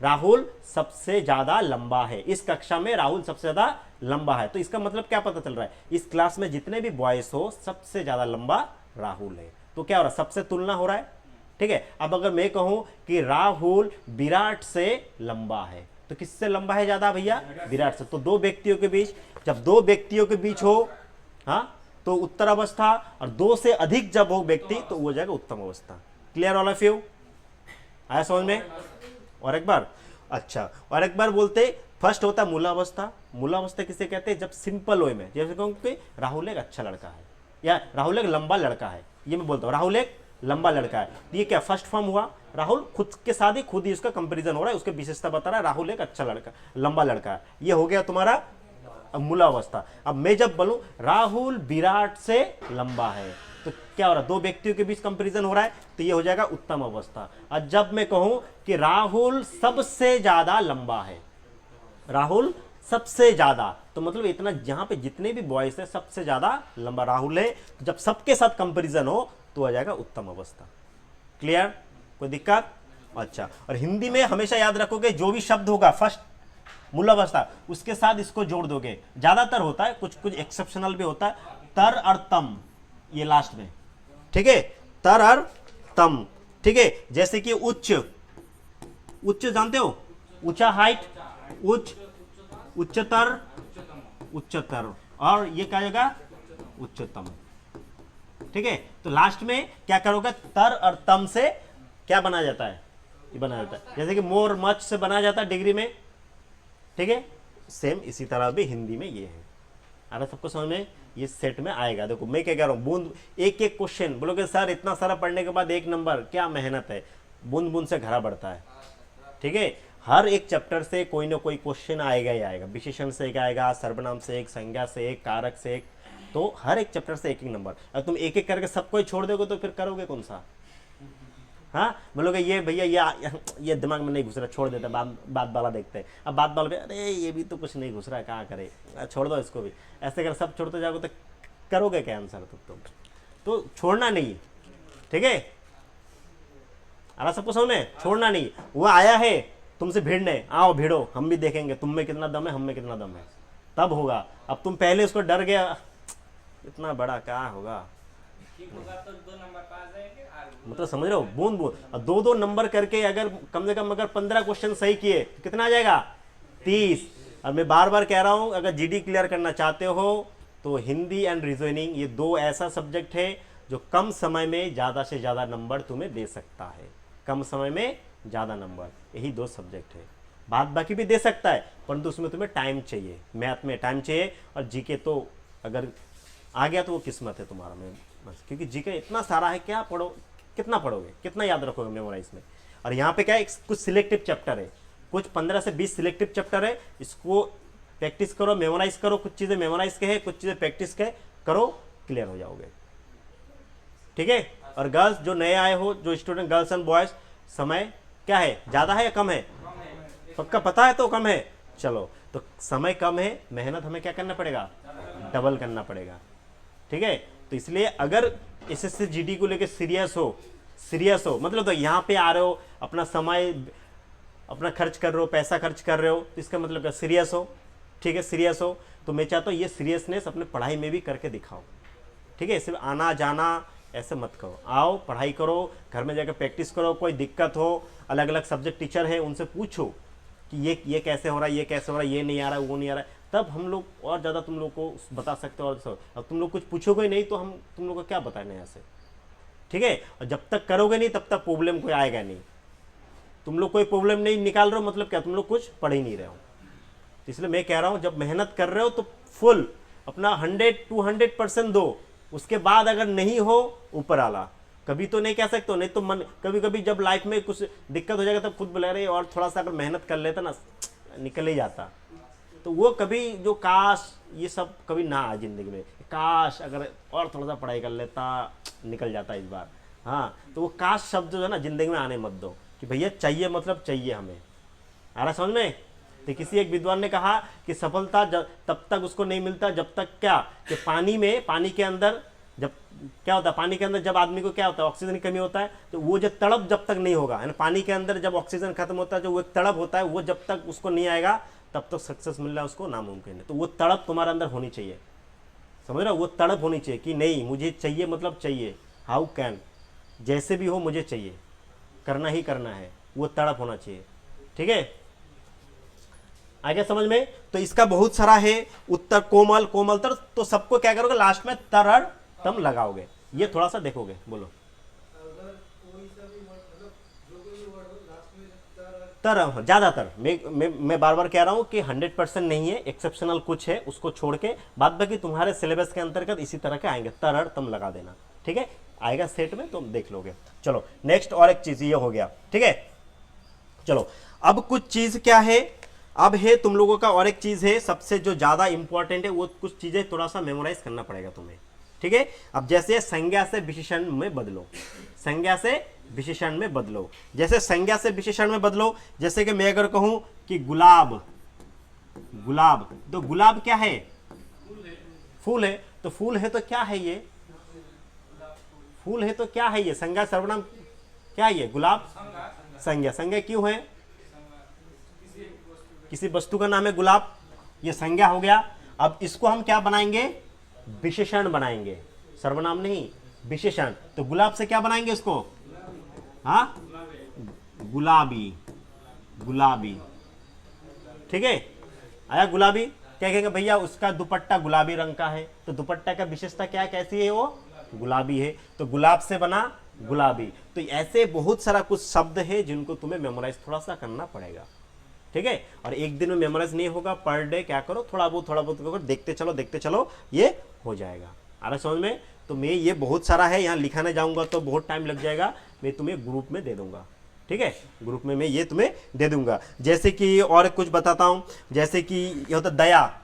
राहुल सबसे ज्यादा लंबा है, इस कक्षा में राहुल सबसे ज्यादा लंबा है। तो इसका मतलब क्या पता चल रहा है, इस क्लास में जितने भी बॉयज हो सबसे ज्यादा लंबा राहुल है। तो क्या हो रहा है, सबसे तुलना हो रहा है। ठीक है, अब अगर मैं कहूं कि राहुल विराट से लंबा है, तो किससे लंबा है ज्यादा भैया, विराट से। तो दो व्यक्तियों के बीच, जब दो व्यक्तियों के बीच हो, हाँ, तो उत्तर अवस्था, और दो से अधिक जब हो व्यक्ति तो वो हो जाएगा उत्तम अवस्था। क्लियर ऑल ऑफ यू, आया समझ में? और एक बार, अच्छा, और एक बार बोलते, फर्स्ट होता है मूलावस्था। मूलावस्था किसे कहते हैं, जब सिंपल वे में, जैसे कहूँ कि राहुल एक अच्छा लड़का है, या राहुल एक लंबा लड़का है, ये मैं बोलता हूँ राहुल एक लंबा लड़का है, तो ये क्या फर्स्ट फॉर्म हुआ, राहुल खुद के साथ ही खुद ही उसका कंपैरिजन हो रहा है, उसके विशेषता बता रहा है, राहुल एक अच्छा लड़का, लंबा लड़का है, ये हो गया तुम्हारा मूलावस्था। अब मैं जब बोलूं राहुल विराट से लंबा है, तो क्या हो रहा है, दो व्यक्तियों के बीच कंपैरिजन हो रहा है, तो ये हो जाएगा उत्तम अवस्था। और जब मैं कहूं कि राहुल सबसे ज्यादा लंबा है, राहुल सबसे ज्यादा, तो मतलब इतना, जहां पे जितने भी बॉयज है सबसे ज्यादा लंबा राहुल है, तो जब सबके साथ कंपैरिजन हो तो आ जाएगा उत्तम अवस्था। क्लियर, कोई दिक्कत? अच्छा, और हिंदी में हमेशा याद रखोगे जो भी शब्द होगा फर्स्ट मूलावस्था, उसके साथ इसको जोड़ दोगे। ज्यादातर होता है, कुछ कुछ एक्सेप्शनल भी होता है, तर और तम, ये लास्ट में, ठीक है, तर और तम, ठीक है। जैसे कि उच्च, उच्च जानते हो, ऊंचा हाइट, उच्च, उच्चतर, उच्चतर, और ये क्या जाएगा उच्चतम, ठीक है। तो लास्ट में क्या करोगे, तर और तम से क्या बना जाता है, ये बना जाता है, जैसे कि मोर मच से बना जाता है डिग्री में, ठीक है। सेम इसी तरह भी हिंदी में ये है। आ रहा सबको समझ में, ये सेट में आएगा। देखो मैं क्या कह रहा हूँ, बूंद एक एक क्वेश्चन, बोलोगे सर इतना सारा पढ़ने के बाद एक नंबर, क्या मेहनत है, बूंद बूंद से घड़ा बढ़ता है, ठीक है। हर एक चैप्टर से कोई ना कोई क्वेश्चन आएगा ही आएगा, विशेषण से एक आएगा, सर्वनाम से एक, संज्ञा से एक, कारक से एक, तो हर एक चैप्टर से एक एक नंबर। अगर तुम एक एक करके सबको ही छोड़ दोगे तो फिर करोगे कौन सा, हाँ, बोलोगे ये भैया ये दिमाग में नहीं घुस रहा, छोड़ देते, बात वाला देखते हैं। अब बात वाला पे, अरे ये भी तो कुछ नहीं घुस रहा है, कहाँ करे, छोड़ दो इसको भी। ऐसे अगर सब छोड़ते जाओगे तो करोगे क्या आंसर, तो छोड़ना नहीं, ठीक है। अरे सबको समझ में, छोड़ना नहीं। वो आया है तुमसे भिड़ने, आओ भिड़ो, हम भी देखेंगे तुम में कितना दम है, हम में कितना दम है, तब होगा। अब तुम पहले उसको डर गया, इतना बड़ा क्या होगा, तो 2 नंबर पास जाएंगे, मतलब समझ रहे हो, बूंद बूंद, दो दो नंबर करके अगर कम से कम अगर 15 क्वेश्चन सही किए तो कितना आ जाएगा, 30। और मैं बार बार कह रहा हूं, अगर जीडी क्लियर करना चाहते हो तो हिंदी एंड रीजनिंग, ये दो ऐसा सब्जेक्ट है जो कम समय में ज्यादा से ज्यादा नंबर तुम्हें दे सकता है, कम समय में ज्यादा नंबर, यही दो सब्जेक्ट है। बात बाकी भी दे सकता है, परंतु उसमें तुम्हें टाइम चाहिए, मैथ में टाइम चाहिए, और जीके तो अगर आ गया तो वो किस्मत है तुम्हारा में बस, क्योंकि जीके इतना सारा है, क्या पढ़ो, कितना पढ़ोगे, कितना याद रखोगे मेमोराइज में। और यहाँ पे क्या है, कुछ सिलेक्टिव चैप्टर है, कुछ 15 से 20 सिलेक्टिव चैप्टर है, इसको प्रैक्टिस करो, मेमोराइज करो, कुछ चीजें मेमोराइज के है, कुछ चीजें प्रैक्टिस के करो, क्लियर हो जाओगे, ठीक है। और गर्ल्स जो नए आए हो, जो स्टूडेंट गर्ल्स एंड बॉयज, समय क्या है, ज्यादा है या कम है, पक्का पता है तो कम है, चलो तो समय कम है, मेहनत हमें क्या करना पड़ेगा, डबल करना पड़ेगा, ठीक है। तो इसलिए अगर एसएससी जीडी को लेकर सीरियस हो, मतलब तो यहाँ पे आ रहे हो, अपना समय अपना खर्च कर रहे हो, पैसा खर्च कर रहे हो, तो इसका मतलब क्या, सीरियस हो, ठीक है, सीरियस हो। तो मैं चाहता हूँ ये सीरियसनेस अपने पढ़ाई में भी करके दिखाओ, ठीक है। सिर्फ आना जाना ऐसे मत करो, आओ पढ़ाई करो, घर में जाकर प्रैक्टिस करो, कोई दिक्कत हो, अलग अलग सब्जेक्ट टीचर है उनसे पूछो कि ये कैसे हो रहा है, ये कैसे हो रहा है, ये नहीं आ रहा है, वो नहीं आ रहा है, तब हम लोग और ज़्यादा तुम लोग को बता सकते हो। और अब तुम लोग कुछ पूछोगे नहीं तो हम तुम लोग को क्या बताएं नया से, ठीक है। और जब तक करोगे नहीं तब तक प्रॉब्लम कोई आएगा नहीं। तुम लोग कोई प्रॉब्लम नहीं निकाल रहे हो, मतलब क्या, तुम लोग कुछ पढ़ ही नहीं रहे हो। तो इसलिए मैं कह रहा हूँ, जब मेहनत कर रहे हो तो फुल अपना 100-200% दो, उसके बाद अगर नहीं हो ऊपर आला, कभी तो नहीं कह सकते हो, नहीं तो मन कभी कभी जब लाइफ में कुछ दिक्कत हो जाएगा तब खुद बोला रहे, और थोड़ा सा अगर मेहनत कर लेता ना निकल ही जाता। तो वो कभी जो काश ये सब कभी ना आए जिंदगी में, काश अगर और थोड़ा सा पढ़ाई कर लेता, निकल जाता है इस बार। हाँ, तो वो काश शब्द जो है ना जिंदगी में आने मत दो कि भैया चाहिए मतलब चाहिए हमें। आ रहा समझ में? तो किसी एक विद्वान ने कहा कि सफलता तब तक उसको नहीं मिलता जब तक क्या, कि पानी के अंदर जब क्या होता है, पानी के अंदर जब आदमी को क्या होता है, ऑक्सीजन की कमी होता है, तो वो जो तड़प जब तक नहीं होगा, है ना, पानी के अंदर जब ऑक्सीजन खत्म होता है, जो वो एक तड़प होता है, वो जब तक उसको नहीं आएगा तब तक सक्सेस मिलना उसको नामुमकिन है। तो वो तड़प तुम्हारे अंदर होनी चाहिए, समझ रहे हो? वो तड़प होनी चाहिए कि नहीं मुझे चाहिए मतलब चाहिए, हाउ कैन, जैसे भी हो मुझे चाहिए, करना ही करना है, वो तड़प होना चाहिए। ठीक है, आ गया समझ में? तो इसका बहुत सारा है उत्तर, कोमल, कोमलतर, तो सबको क्या करोगे लास्ट में तर तम लगाओगे, ये थोड़ा सा देखोगे। बोलो तर, ज्यादातर मैं बार बार कह रहा हूं कि 100% नहीं है, एक्सेप्शनल कुछ है, उसको छोड़ के बाद बाकी तुम्हारे सिलेबस के अंतर्गत इसी तरह के आएंगे, तर तम लगा देना। ठीक है, आएगा सेट में तुम देख लोगे। चलो नेक्स्ट, और एक चीज ये हो गया। ठीक है, चलो अब कुछ चीज क्या है, अब है तुम लोगों का और एक चीज है सबसे जो ज्यादा इंपॉर्टेंट है, वो कुछ चीजें थोड़ा सा मेमोराइज करना पड़ेगा तुम्हें। ठीक है, अब जैसे संज्ञा से विशेषण में बदलो, संज्ञा से विशेषण में बदलो, जैसे संज्ञा से विशेषण में बदलो, जैसे कि मैं अगर कहूं कि गुलाब, गुलाब, तो गुलाब क्या है, फूल है, तो फूल है तो क्या है ये, फूल है तो क्या है ये, संज्ञा सर्वनाम क्या है ये, गुलाब संज्ञा, संज्ञा क्यों है, किसी वस्तु का नाम है गुलाब, ये संज्ञा हो गया। अब इसको हम क्या बनाएंगे, विशेषण बनाएंगे, सर्वनाम नहीं विशेषण। तो गुलाब से क्या बनाएंगे इसको, हाँ गुलाबी, गुलाबी। ठीक है, आया गुलाबी, क्या कहेंगे भैया उसका दुपट्टा गुलाबी रंग का है, तो दुपट्टा का विशेषता क्या है, कैसी है वो, गुलाबी है, तो गुलाब से बना गुलाबी। तो ऐसे बहुत सारा कुछ शब्द है जिनको तुम्हें मेमोराइज थोड़ा सा करना पड़ेगा। ठीक है, और एक दिन में मेमोराइज नहीं होगा, पर डे क्या करो, थोड़ा बहुत करो, देखते चलो ये हो जाएगा। आ रहा समझ में? तो मैं ये बहुत सारा है, यहाँ लिखाने जाऊंगा तो बहुत टाइम लग जाएगा, मैं तुम्हें ग्रुप में दे दूंगा। ठीक है, ग्रुप में मैं ये तुम्हें दे दूंगा। जैसे कि और कुछ बताता हूं, जैसे कि ये होता दया,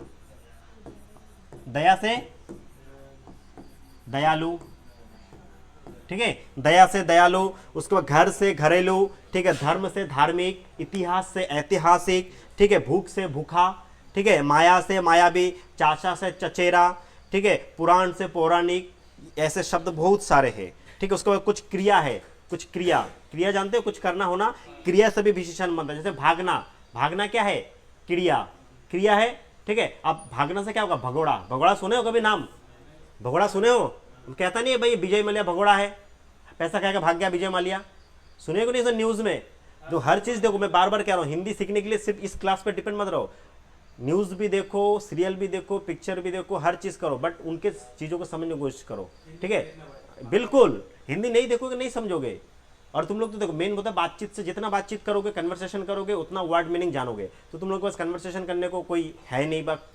दया से दयालु। ठीक है, दया से दयालु, उसके बाद घर से घरेलू, ठीक है, धर्म से धार्मिक, इतिहास से ऐतिहासिक, ठीक है, भूख से भूखा, ठीक है, माया से मायावी, चाचा से चचेरा, ठीक है, पुराण से पौराणिक, ऐसे शब्द बहुत सारे हैं। ठीक है, उसके बाद कुछ क्रिया है, कुछ क्रिया, क्रिया जानते हो, कुछ करना होना, क्रिया से भी विशेषण बनता है। जैसे भागना, भागना क्या है, क्रिया, क्रिया है। ठीक है, अब भागना से क्या होगा, भगोड़ा, भगोड़ा सुने हो कभी नाम, भगोड़ा सुने हो, कहता नहीं है भाई विजय माल्या भगोड़ा है, पैसा खाएगा भाग गया विजय माल्या, सुने को नहीं सर न्यूज में। तो हर चीज देखो, मैं बार बार कह रहा हूँ, हिंदी सीखने के लिए सिर्फ इस क्लास पे डिपेंड मत रहो, न्यूज भी देखो, सीरियल भी देखो, पिक्चर भी देखो, हर चीज करो, बट उनके चीजों को समझने की कोशिश करो। ठीक है, बिल्कुल हिंदी नहीं देखोगे नहीं समझोगे। और तुम लोग तो देखो मेन होता है बातचीत से, जितना बातचीत करोगे, कन्वर्सेशन करोगे, उतना वर्ड मीनिंग जानोगे। तो तुम लोग के पास कन्वर्सेशन करने को कोई है नहीं बात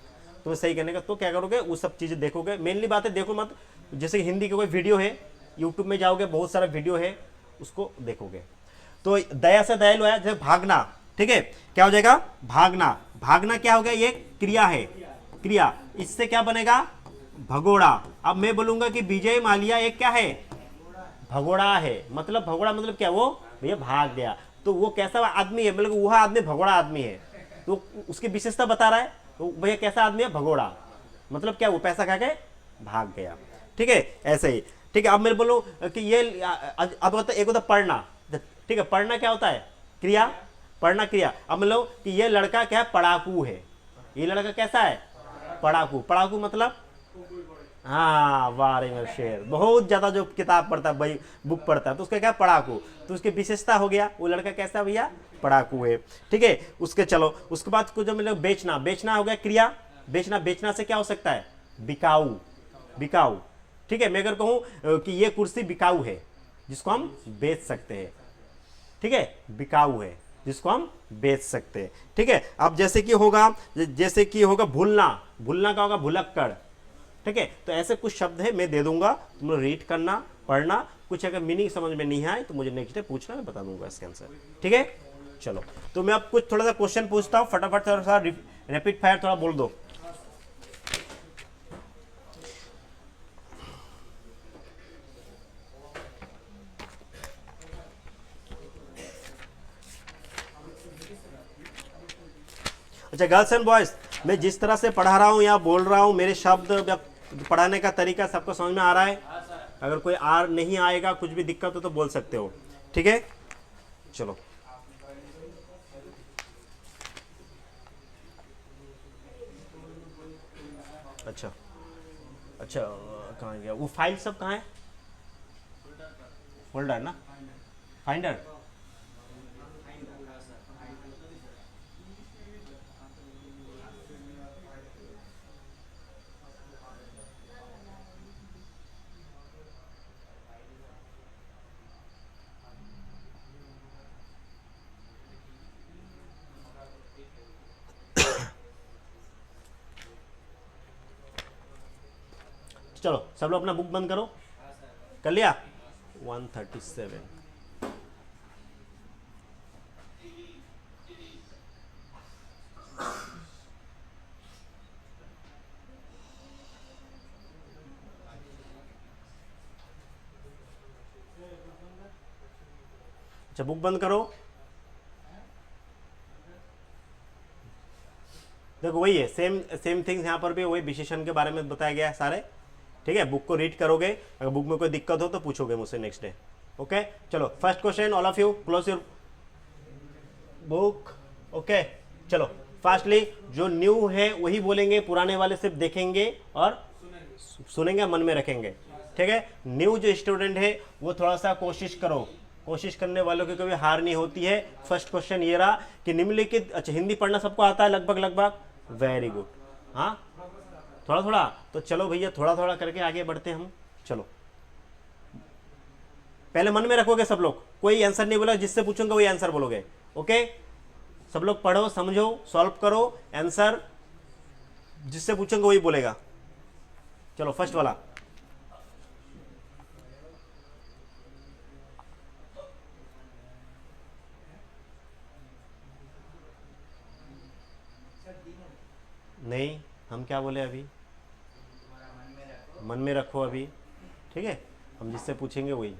तुम्हें सही करने का, तो क्या करोगे, वो सब चीजें देखोगे। मेनली बात है देखो मत, जैसे हिंदी का कोई वीडियो है, यूट्यूब में जाओगे बहुत सारा वीडियो है, उसको देखोगे। तो दया से दयालु है, जैसे भागना, ठीक है, क्या हो जाएगा, भागना, भागना क्या हो गया, ये क्रिया है, क्रिया, इससे क्या बनेगा, भगोड़ा। अब मैं बोलूंगा कि विजय माल्या एक क्या है, भगोड़ा है, मतलब भगोड़ा मतलब क्या, वो भैया भाग गया, तो वो कैसा आदमी है, मतलब वह आदमी भगोड़ा आदमी है, तो उसकी विशेषता बता रहा है, तो भैया कैसा आदमी है, भगोड़ा, मतलब क्या, वो पैसा खा के भाग गया। ठीक है, ऐसे ही। ठीक है, अब मैं बोलूं कि ये अब होता है, एक होता पढ़ना, ठीक है, पढ़ना क्या होता है, क्रिया, पढ़ना क्रिया। अब मान लो कि ये लड़का क्या है, पढ़ाकू है, ये लड़का कैसा है, पढ़ाकू, पढ़ाकू मतलब, हाँ वाह रे मेरा शेर, बहुत ज्यादा जो किताब पढ़ता है भाई, बुक पढ़ता है, तो उसका क्या, पढ़ाकू, तो उसकी विशेषता हो गया, वो लड़का कैसा भैया, पढ़ाकू है। ठीक है, उसके चलो उसके बाद कुछ जो मतलब बेचना, बेचना हो गया क्रिया, बेचना, बेचना से क्या हो सकता है, बिकाऊ, बिकाऊ। ठीक है, मैं अगर कहूं कि ये कुर्सी बिकाऊ है, जिसको हम बेच सकते हैं, ठीक है, बिकाऊ है, जिसको हम बेच सकते हैं। ठीक है, अब जैसे कि होगा भूलना, भूलना का होगा भुलक्कड़। ठीक है, तो ऐसे कुछ शब्द है, मैं दे दूंगा, तुम लोग रीड करना, पढ़ना, कुछ अगर मीनिंग समझ में नहीं आए तो मुझे नेक्स्ट डे पूछना, मैं बता दूंगा इसका आंसर। ठीक है, चलो तो मैं अब कुछ थोड़ा सा क्वेश्चन पूछता हूँ, फटाफट थोड़ा सा रैपिड फायर थोड़ा बोल दो। अच्छा गर्ल्स एंड बॉयज, मैं जिस तरह से पढ़ा रहा हूँ या बोल रहा हूँ, मेरे शब्द या पढ़ाने का तरीका सबको समझ में आ रहा है? अगर कोई नहीं आएगा, कुछ भी दिक्कत हो तो बोल सकते हो, ठीक है? चलो अच्छा अच्छा, कहाँ गया वो फाइल? सब कहाँ है? फोल्डर ना, फाइंडर। चलो सब लोग अपना बुक बंद करो। कर लिया? 137। अच्छा बुक बंद करो। देखो वही है, सेम सेम थिंग्स यहाँ पर भी वही विशेषण के बारे में बताया गया है सारे, ठीक है? बुक को रीड करोगे, अगर बुक में कोई दिक्कत हो तो पूछोगे मुझसे नेक्स्ट डे। ओके चलो first question, all of you close your book. Okay चलो फास्टली, जो न्यू है वही बोलेंगे, पुराने वाले सिर्फ देखेंगे और सुनेंगे, मन में रखेंगे, ठीक है? न्यू जो स्टूडेंट है वो थोड़ा सा कोशिश करो, कोशिश करने वालों की कभी हार नहीं होती है। फर्स्ट क्वेश्चन ये रहा कि निम्नलिखित, अच्छा हिंदी पढ़ना सबको आता है लगभग लगभग? Very good. हाँ थोड़ा थोड़ा, तो चलो भैया थोड़ा थोड़ा करके आगे बढ़ते हैं हम। चलो पहले मन में रखोगे सब लोग, कोई आंसर नहीं बोला, जिससे पूछूंगा वही आंसर बोलोगे। ओके सब लोग पढ़ो, समझो, सॉल्व करो, आंसर जिससे पूछूंगा वही बोलेगा। चलो फर्स्ट वाला, नहीं हम क्या बोले अभी? मन में रखो अभी, ठीक है? हम जिससे पूछेंगे वही।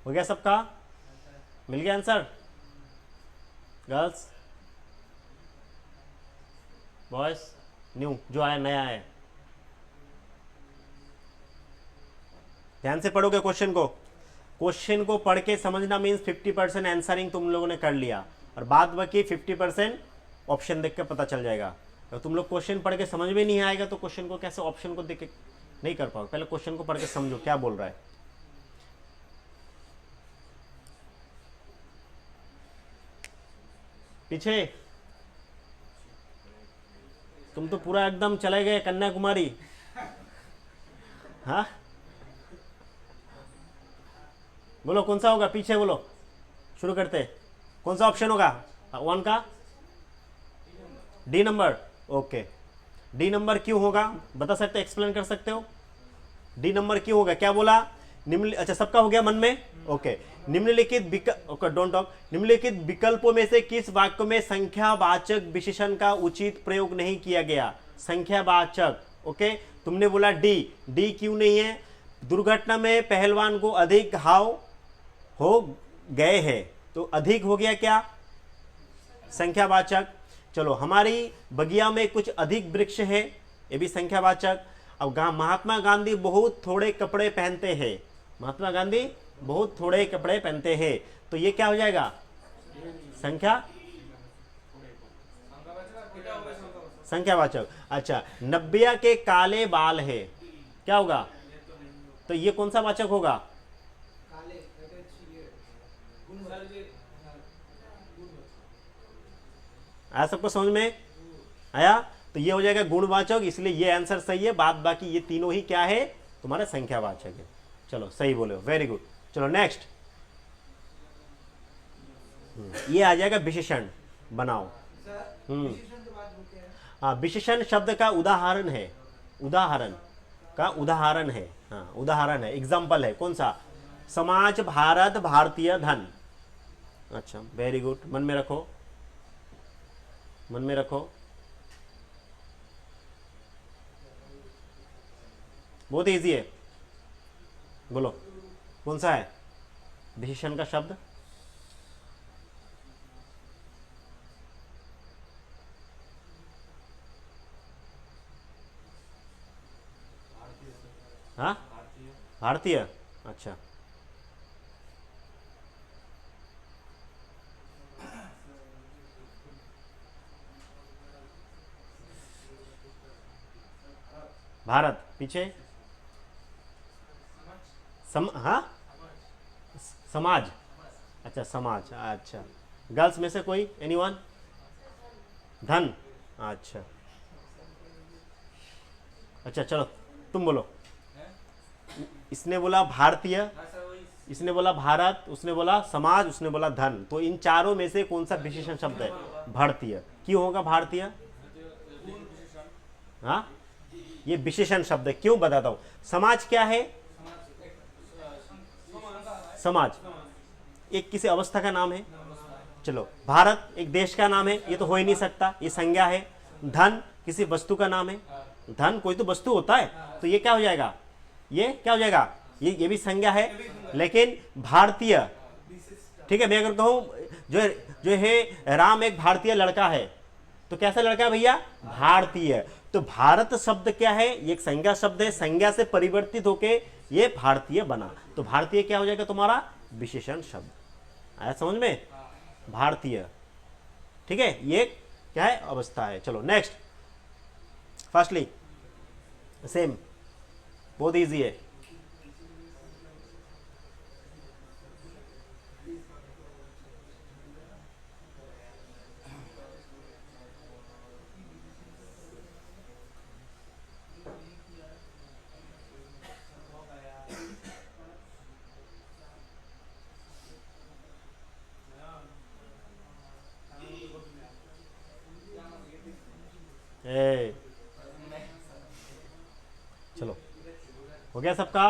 हो गया सबका? मिल गया आंसर? गर्ल्स बॉयज, न्यू जो आया, नया है, ध्यान से पढ़ोगे क्वेश्चन को। क्वेश्चन को पढ़ के समझना मीन्स 50% आंसरिंग तुम लोगों ने कर लिया, और बाद बाकी 50% ऑप्शन देख के पता चल जाएगा। अगर तुम लोग क्वेश्चन पढ़ के समझ में नहीं आएगा तो क्वेश्चन को कैसे ऑप्शन को देख के नहीं कर पाओगे? पहले क्वेश्चन को पढ़ के समझो क्या बोल रहा है। पीछे तुम तो पूरा एकदम चले गए कन्याकुमारी। हाँ बोलो कौन सा होगा? पीछे बोलो, शुरू करते। कौन सा ऑप्शन होगा? 1 का D number. Okay D number क्यों होगा बता सकते, एक्सप्लेन कर सकते हो? डी नंबर क्यों होगा, क्या बोला? निम्न, अच्छा सबका हो गया मन में? ओके निम्नलिखित डोंट टॉक, निम्नलिखित विकल्पों में से किस वाक्य में संख्यावाचक विशेषण का उचित प्रयोग नहीं किया गया? संख्यावाचक। ओके तुमने बोला डी, डी क्यों नहीं है? दुर्घटना में पहलवान को अधिक घाव हो गए हैं, तो अधिक हो गया क्या? संख्यावाचक। चलो हमारी बगिया में कुछ अधिक वृक्ष है, ये भी संख्यावाचक। अब महात्मा गांधी बहुत थोड़े कपड़े पहनते हैं, महात्मा गांधी बहुत थोड़े कपड़े पहनते हैं, तो ये क्या हो जाएगा? संख्यावाचक। अच्छा नब्बिया के काले बाल है, क्या होगा? तो ये कौन सा वाचक होगा? आया सबको समझ में? आया? तो ये हो जाएगा गुणवाचक, इसलिए ये आंसर सही है। बाद बाकी ये तीनों ही क्या है? तुम्हारा संख्यावाचक है। चलो सही बोले हो, वेरी गुड। चलो नेक्स्ट, ये आ जाएगा विशेषण बनाओ। हाँ विशेषण शब्द का उदाहरण है, उदाहरण का उदाहरण है, हाँ उदाहरण है, एग्जाम्पल है। कौन सा? समाज, भारत, भारतीय, धन। अच्छा वेरी गुड, मन में रखो, मन में रखो। बहुत इजी है, बोलो कौन सा है विशेषण का शब्द? हाँ, भारतीय। अच्छा, भारत पीछे हाँ, समाज। अच्छा, समाज। अच्छा, गर्ल्स में से कोई, एनीवन? धन। अच्छा अच्छा, चलो तुम बोलो। इसने बोला भारतीय, इसने बोला भारत, उसने बोला समाज, उसने बोला धन। तो इन चारों में से कौन सा विशेषण शब्द है? भारतीय। क्यों होगा भारतीय? हाँ, ये विशेषण शब्द है। क्यों, बताता हूं। समाज क्या है? समाज एक किसी अवस्था का नाम है। चलो, भारत एक देश का नाम है, ये तो हो ही नहीं सकता, ये संज्ञा है। धन किसी वस्तु का नाम है, धन कोई तो वस्तु होता है, तो ये क्या हो जाएगा? ये क्या हो जाएगा? ये भी संज्ञा है। लेकिन भारतीय, ठीक है, मैं अगर कहूं जो जो है राम एक भारतीय लड़का है, तो कैसा लड़का है भैया? भारतीय। तो भारत शब्द क्या है? ये एक संज्ञा शब्द है, संज्ञा से परिवर्तित होके ये भारतीय बना। तो भारतीय क्या हो जाएगा तुम्हारा? विशेषण शब्द। आया समझ में? भारतीय, ठीक है, ये क्या है? अवस्था है। चलो नेक्स्ट, फर्स्टली सेम, बहुत इजी है। ए, चलो हो गया सबका?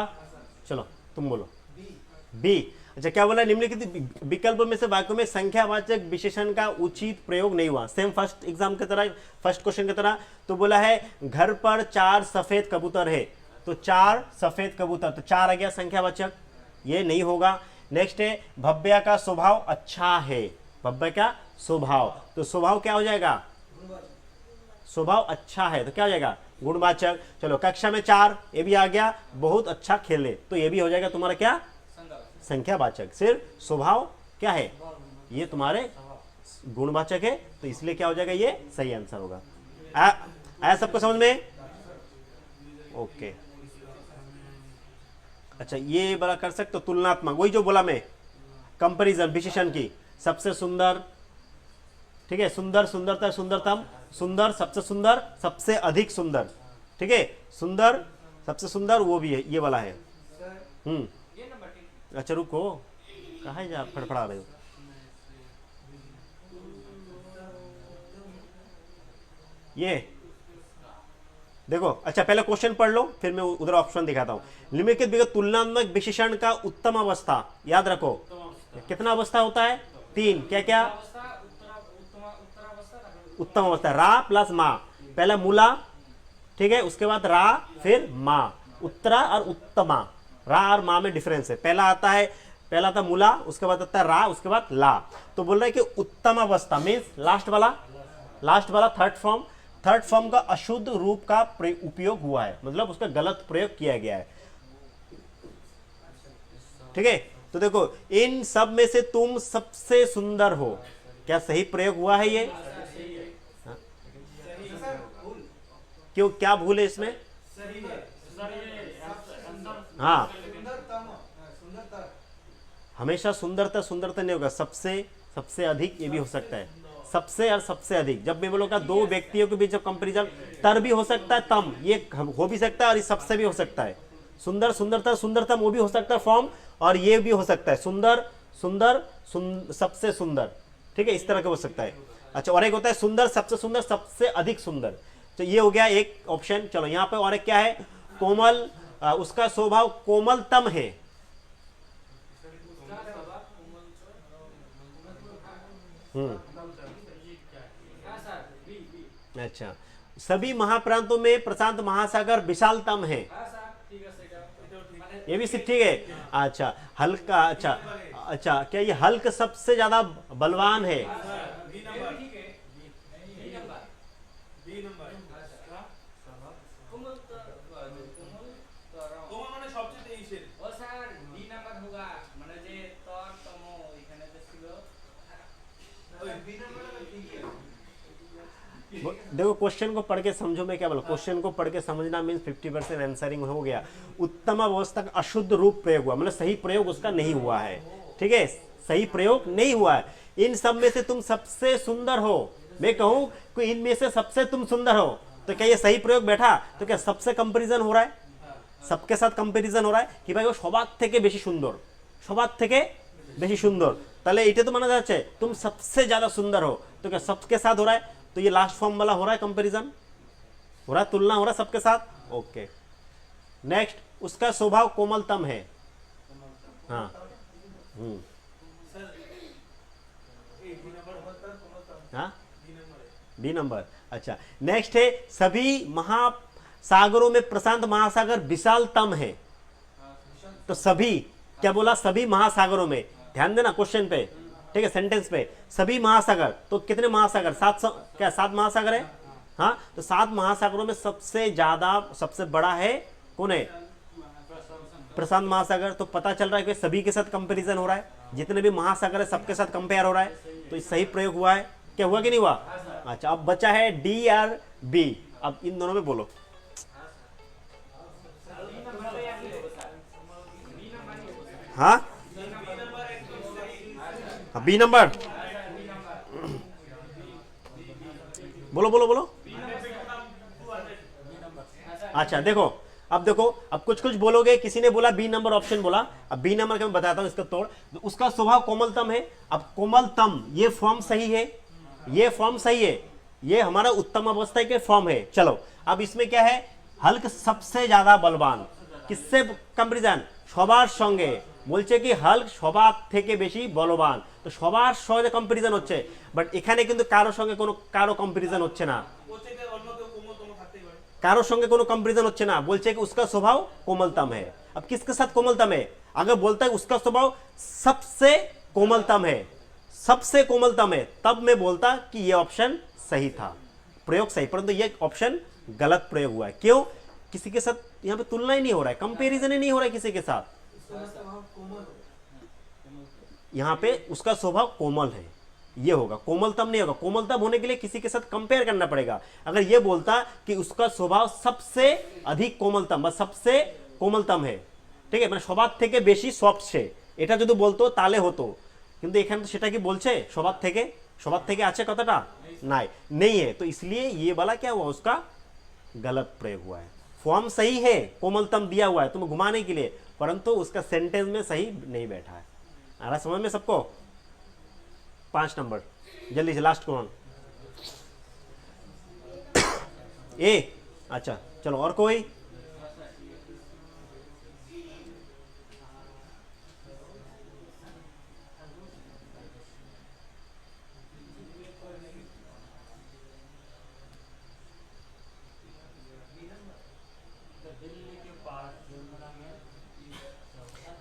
चलो तुम बोलो। बी। अच्छा, क्या बोला? निम्नलिखित विकल्पों में से वाक्यों में संख्यावाचक विशेषण का उचित प्रयोग नहीं हुआ। सेम फर्स्ट एग्जाम की तरह, फर्स्ट क्वेश्चन की तरह। तो बोला है घर पर 4 सफेद कबूतर है, तो 4 सफेद कबूतर, तो 4 आ गया संख्यावाचक, ये नहीं होगा। नेक्स्ट है भव्या का स्वभाव अच्छा है, भव्या का स्वभाव, तो स्वभाव क्या हो जाएगा? स्वभाव अच्छा है, तो क्या हो जाएगा? गुणवाचक। चलो, कक्षा में 4, ये भी आ गया, बहुत अच्छा खेले, तो ये भी हो जाएगा तुम्हारा क्या? संख्यावाचक। सिर्फ स्वभाव क्या है? ये तुम्हारे गुणवाचक है, तो इसलिए क्या हो जाएगा? ये सही आंसर होगा। आया सबको समझ में? ओके। अच्छा, ये बड़ा कर सकते हो तुलनात्मक, वही जो बोला मैं, कंपैरिजन विशेषण की। सबसे सुंदर, ठीक है, सुंदर, सुंदरता, सुंदरतम, सुंदर, सबसे सुंदर, सबसे अधिक सुंदर, ठीक है, सुंदर, सबसे सुंदर, वो भी है, ये वाला है। अच्छा रुको, कहाँ जा फड़फड़ा रहे हो? ये देखो। अच्छा, पहले क्वेश्चन पढ़ लो, फिर मैं उधर ऑप्शन दिखाता हूं। निम्नलिखित विकल्प तुलनात्मक विशेषण का उत्तम अवस्था, याद रखो कितना अवस्था होता है? 3। क्या क्या? उत्तम अवस्था, रा प्लस मा, पहला मूला, ठीक है, उसके बाद रा, फिर मा। उत्तरा और उत्तमा, रा और मा में डिफरेंस है। पहला आता है, पहला आता मूला, उसके बाद आता है रा, उसके बाद ला। तो बोल रहे हैं कि उत्तम अवस्था मीन्स लास्ट वाला थर्ड फॉर्म का अशुद्ध रूप का उपयोग हुआ है, मतलब उसका गलत प्रयोग किया गया है, ठीक है। तो देखो, इन सब में से तुम सबसे सुंदर हो, क्या सही प्रयोग हुआ है ये? हाँ? क्यों, क्या भूल है इसमें? हाँ, हमेशा सुंदरता नहीं होगा, सबसे अधिक ये भी हो सकता है, सबसे और सबसे अधिक। जब मैं बोलूंगा दो व्यक्तियों के बीच जब कंपैरिजन, तर भी हो सकता है, तम ये हो भी सकता है, और ये सबसे भी हो सकता है। सुंदर, सुंदरता, सुंदरतम वो भी हो सकता है फॉर्म, और ये भी हो सकता है सुंदर, सबसे सुंदर, ठीक है, इस तरह का हो सकता है। अच्छा, और एक होता है सुंदर, सबसे अधिक सुंदर। तो ये हो गया एक ऑप्शन। चलो यहाँ पे और एक क्या है? कोमल, उसका स्वभाव कोमलतम है। अच्छा, सभी महाप्रांतों में प्रशांत महासागर विशालतम है। ये भी ठीक है। अच्छा हल्का, अच्छा अच्छा, क्या ये हल्क सबसे ज्यादा बलवान है? देखो क्वेश्चन को पढ़ के समझो, मैं क्या बोला, क्वेश्चन को पढ़ के समझना मीन्स 50% आंसरिंग हो गया। उत्तम अवस्था का अशुद्ध रूप प्रयोग हुआ, मतलब सही प्रयोग उसका नहीं हुआ है, ठीक है, सही प्रयोग नहीं हुआ है। इन सब में से तुम सबसे सुंदर हो, मैं कहूं कि इनमें से सबसे तुम सुंदर हो, तो क्या ये सही प्रयोग बैठा? तो क्या सबसे कंपेरिजन हो रहा है, सबके साथ कंपेरिजन हो रहा है कि भाई वो সবার থেকে বেশি সুন্দর, সবার থেকে বেশি সুন্দর, তাহলে এটা তো माना যাচ্ছে तुम सबसे ज्यादा सुंदर हो, तो क्या सबके साथ हो रहा है? तो ये लास्ट फॉर्म वाला हो रहा है, कंपैरिजन हो रहा है, तुलना हो रहा है सबके साथ। ओके नेक्स्ट, उसका स्वभाव कोमलतम है। हाँ हाँ बी नंबर। अच्छा नेक्स्ट है, सभी महासागरों में प्रशांत महासागर विशालतम है। तो सभी क्या बोला? सभी महासागरों में, ध्यान देना क्वेश्चन पे, ठीक है, सेंटेंस पे। सभी महासागर, तो कितने महासागर? क्या 7 महासागर है? हाँ, तो 7 महासागरों में सबसे ज्यादा, सबसे बड़ा है कौन है? प्रशांत महासागर। तो पता चल रहा है कि सभी के साथ कंपैरिजन हो रहा है, जितने भी महासागर है सबके साथ कंपेयर हो रहा है, तो सही प्रयोग हुआ है। क्या हुआ कि नहीं हुआ? अच्छा अब बचा है डी और बी, अब इन दोनों में बोलो। हाँ बी नंबर, बोलो बोलो बोलो। अच्छा देखो, अब देखो, अब कुछ कुछ बोलोगे, किसी ने बोला बी नंबर ऑप्शन बोला, अब बी नंबर का मैं बताता हूं इसका तोड़। उसका स्वभाव कोमलतम है। अब कोमलतम ये फॉर्म सही है, ये फॉर्म सही है, ये हमारा उत्तम अवस्था के फॉर्म है। चलो अब इसमें क्या है? हल्क सबसे ज्यादा बलवान, किससे कंपैरिजन? সবার সঙ্গে, বলছে কি হাল্ক সবার থেকে বেশি বলবান, তো সবার সঙ্গে কম্পারিজন হচ্ছে, বাট এখানে কিন্তু কারো সঙ্গে কোনো কম্পারিজন হচ্ছে না, कारो संगे कोनो कंपैरिजन होच्छे ना, बोलছে कि उसका स्वभाव कोमलतम है। अब किसके साथ कोमलतम है? अगर बोलता है उसका स्वभाव सबसे कोमलतम है, सबसे कोमलतम है, तब मैं बोलता कि ये ऑप्शन सही था, प्रयोग सही, परंतु ये ऑप्शन गलत प्रयोग हुआ है। क्यों? किसी के साथ यहाँ पे तुलना ही नहीं हो रहा है, कंपैरिजन ही नहीं हो रहा है किसी के साथ। यहाँ पे उसका स्वभाव कोमल है, ये होगा, कोमलतम नहीं होगा। कोमलतम होने के लिए किसी के साथ कंपेयर करना पड़ेगा। अगर ये बोलता कि उसका स्वभाव सबसे अधिक कोमलतम বা सबसे कोमलतम है, ঠিক আছে, মানে সবার থেকে বেশি সফট সে, এটা যদি বলতো তাহলে হতো, কিন্তু এখানে তো সেটা কি বলছে? সবার থেকে আছে কথাটা নাই, नहीं है, तो इसलिए ये वाला क्या हुआ? उसका गलत प्रयोग हुआ है। फॉर्म सही है, कोमलतम दिया हुआ है तुम्हें घुमाने के लिए, परंतु उसका सेंटेंस में सही नहीं बैठा है। आ रहा समझ में सबको? 5 नंबर जल्दी से, लास्ट कौन? ए। अच्छा चलो, और कोई?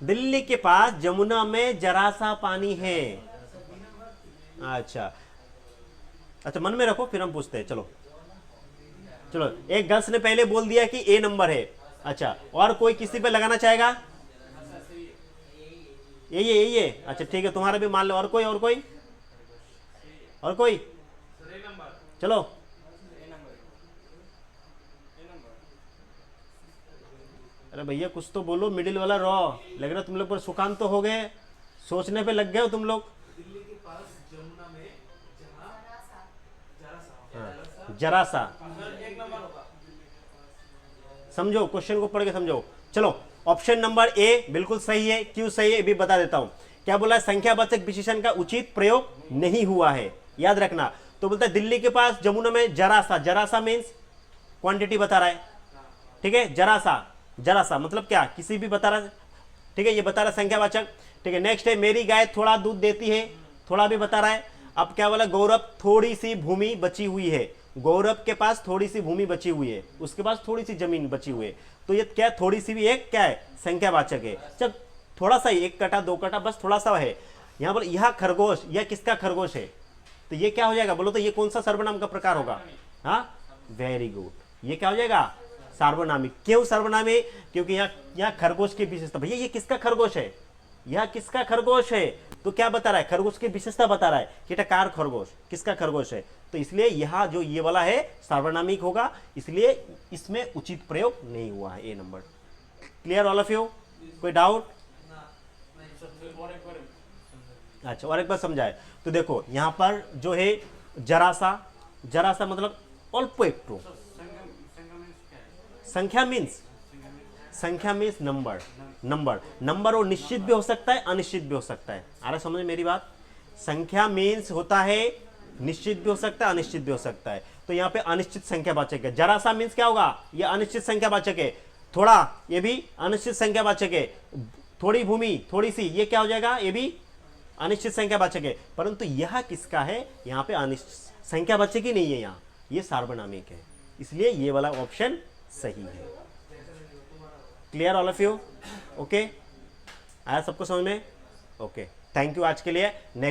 दिल्ली के पास जमुना में जरा सा पानी है। अच्छा अच्छा, मन में रखो, फिर हम पूछते हैं। चलो चलो, एक गर्ल्स ने पहले बोल दिया कि ए नंबर है। अच्छा, और कोई किसी पे लगाना चाहेगा? ये अच्छा ठीक है, तुम्हारा भी मान लो। और कोई? और कोई? और कोई? चलो अरे भैया कुछ तो बोलो, मिडिल वाला रॉ लग रहा तुम लोग पर, सुकांत तो हो गए, सोचने पे लग गए हो तुम लोग। जरा सा समझो, क्वेश्चन को पढ़ के समझो। चलो ऑप्शन नंबर ए बिल्कुल सही है। क्यों सही है भी बता देता हूं। क्या बोला है? संख्यावाचक विशेषण का उचित प्रयोग नहीं हुआ है, याद रखना। तो बोलता है दिल्ली के पास जमुना में जरा सा, जरा सा मीन्स क्वांटिटी बता रहा है, ठीक है, जरा सा मतलब क्या? किसी भी बता रहा है, ठीक है, ये बता रहा है संख्यावाचक, ठीक है। नेक्स्ट है मेरी गाय थोड़ा दूध देती है, थोड़ा भी बता रहा है। अब क्या बोला? गौरव थोड़ी सी भूमि बची हुई है, गौरव के पास थोड़ी सी भूमि बची हुई है, उसके पास थोड़ी सी जमीन बची हुई है, तो ये क्या थोड़ी सी भी एक क्या है संख्यावाचक है। चल थोड़ा सा ही, 1 कटा 2 कटा बस थोड़ा सा है। यहां पर यह खरगोश, यह किसका खरगोश है, तो ये क्या हो जाएगा बोलो तो, ये कौन सा सर्वनाम का प्रकार होगा। हाँ वेरी गुड, ये क्या हो जाएगा सार्वनामिक। क्यों सार्वनामिक, क्योंकि यहाँ खरगोश की विशेषता, भैया ये किसका खरगोश है, यह किसका खरगोश है, तो क्या बता रहा है खरगोश की विशेषता बता रहा है कि टकार खरगोश किसका खरगोश है, तो इसलिए यह जो ये वाला है सार्वनामिक होगा, इसलिए इसमें उचित प्रयोग नहीं हुआ है। A number clear all of you, कोई डाउट। अच्छा और एक बार समझाए तो देखो यहां पर जो है जरा सा मतलब अल्प एकटू, संख्या मीन्स नंबर और निश्चित भी हो सकता है अनिश्चित भी हो सकता है। आ रहा समझ मेरी बात, संख्या मीन्स होता है निश्चित भी हो सकता है अनिश्चित भी हो सकता है, तो यहाँ पे अनिश्चित संख्यावाचक है। जरा सा मीन्स क्या होगा, ये अनिश्चित संख्यावाचक है, थोड़ा ये भी अनिश्चित संख्यावाचक है, थोड़ी भूमि थोड़ी सी ये क्या हो जाएगा, ये भी अनिश्चित संख्यावाचक है, परंतु यह किसका है, यहाँ पे अनिश्चित संख्यावाचक ही नहीं है, यहाँ ये सार्वनामिक है, इसलिए ये वाला ऑप्शन सही है। Clear all of you, okay आया सबको समझ में, ओके थैंक यू आज के लिए। नेक्स्ट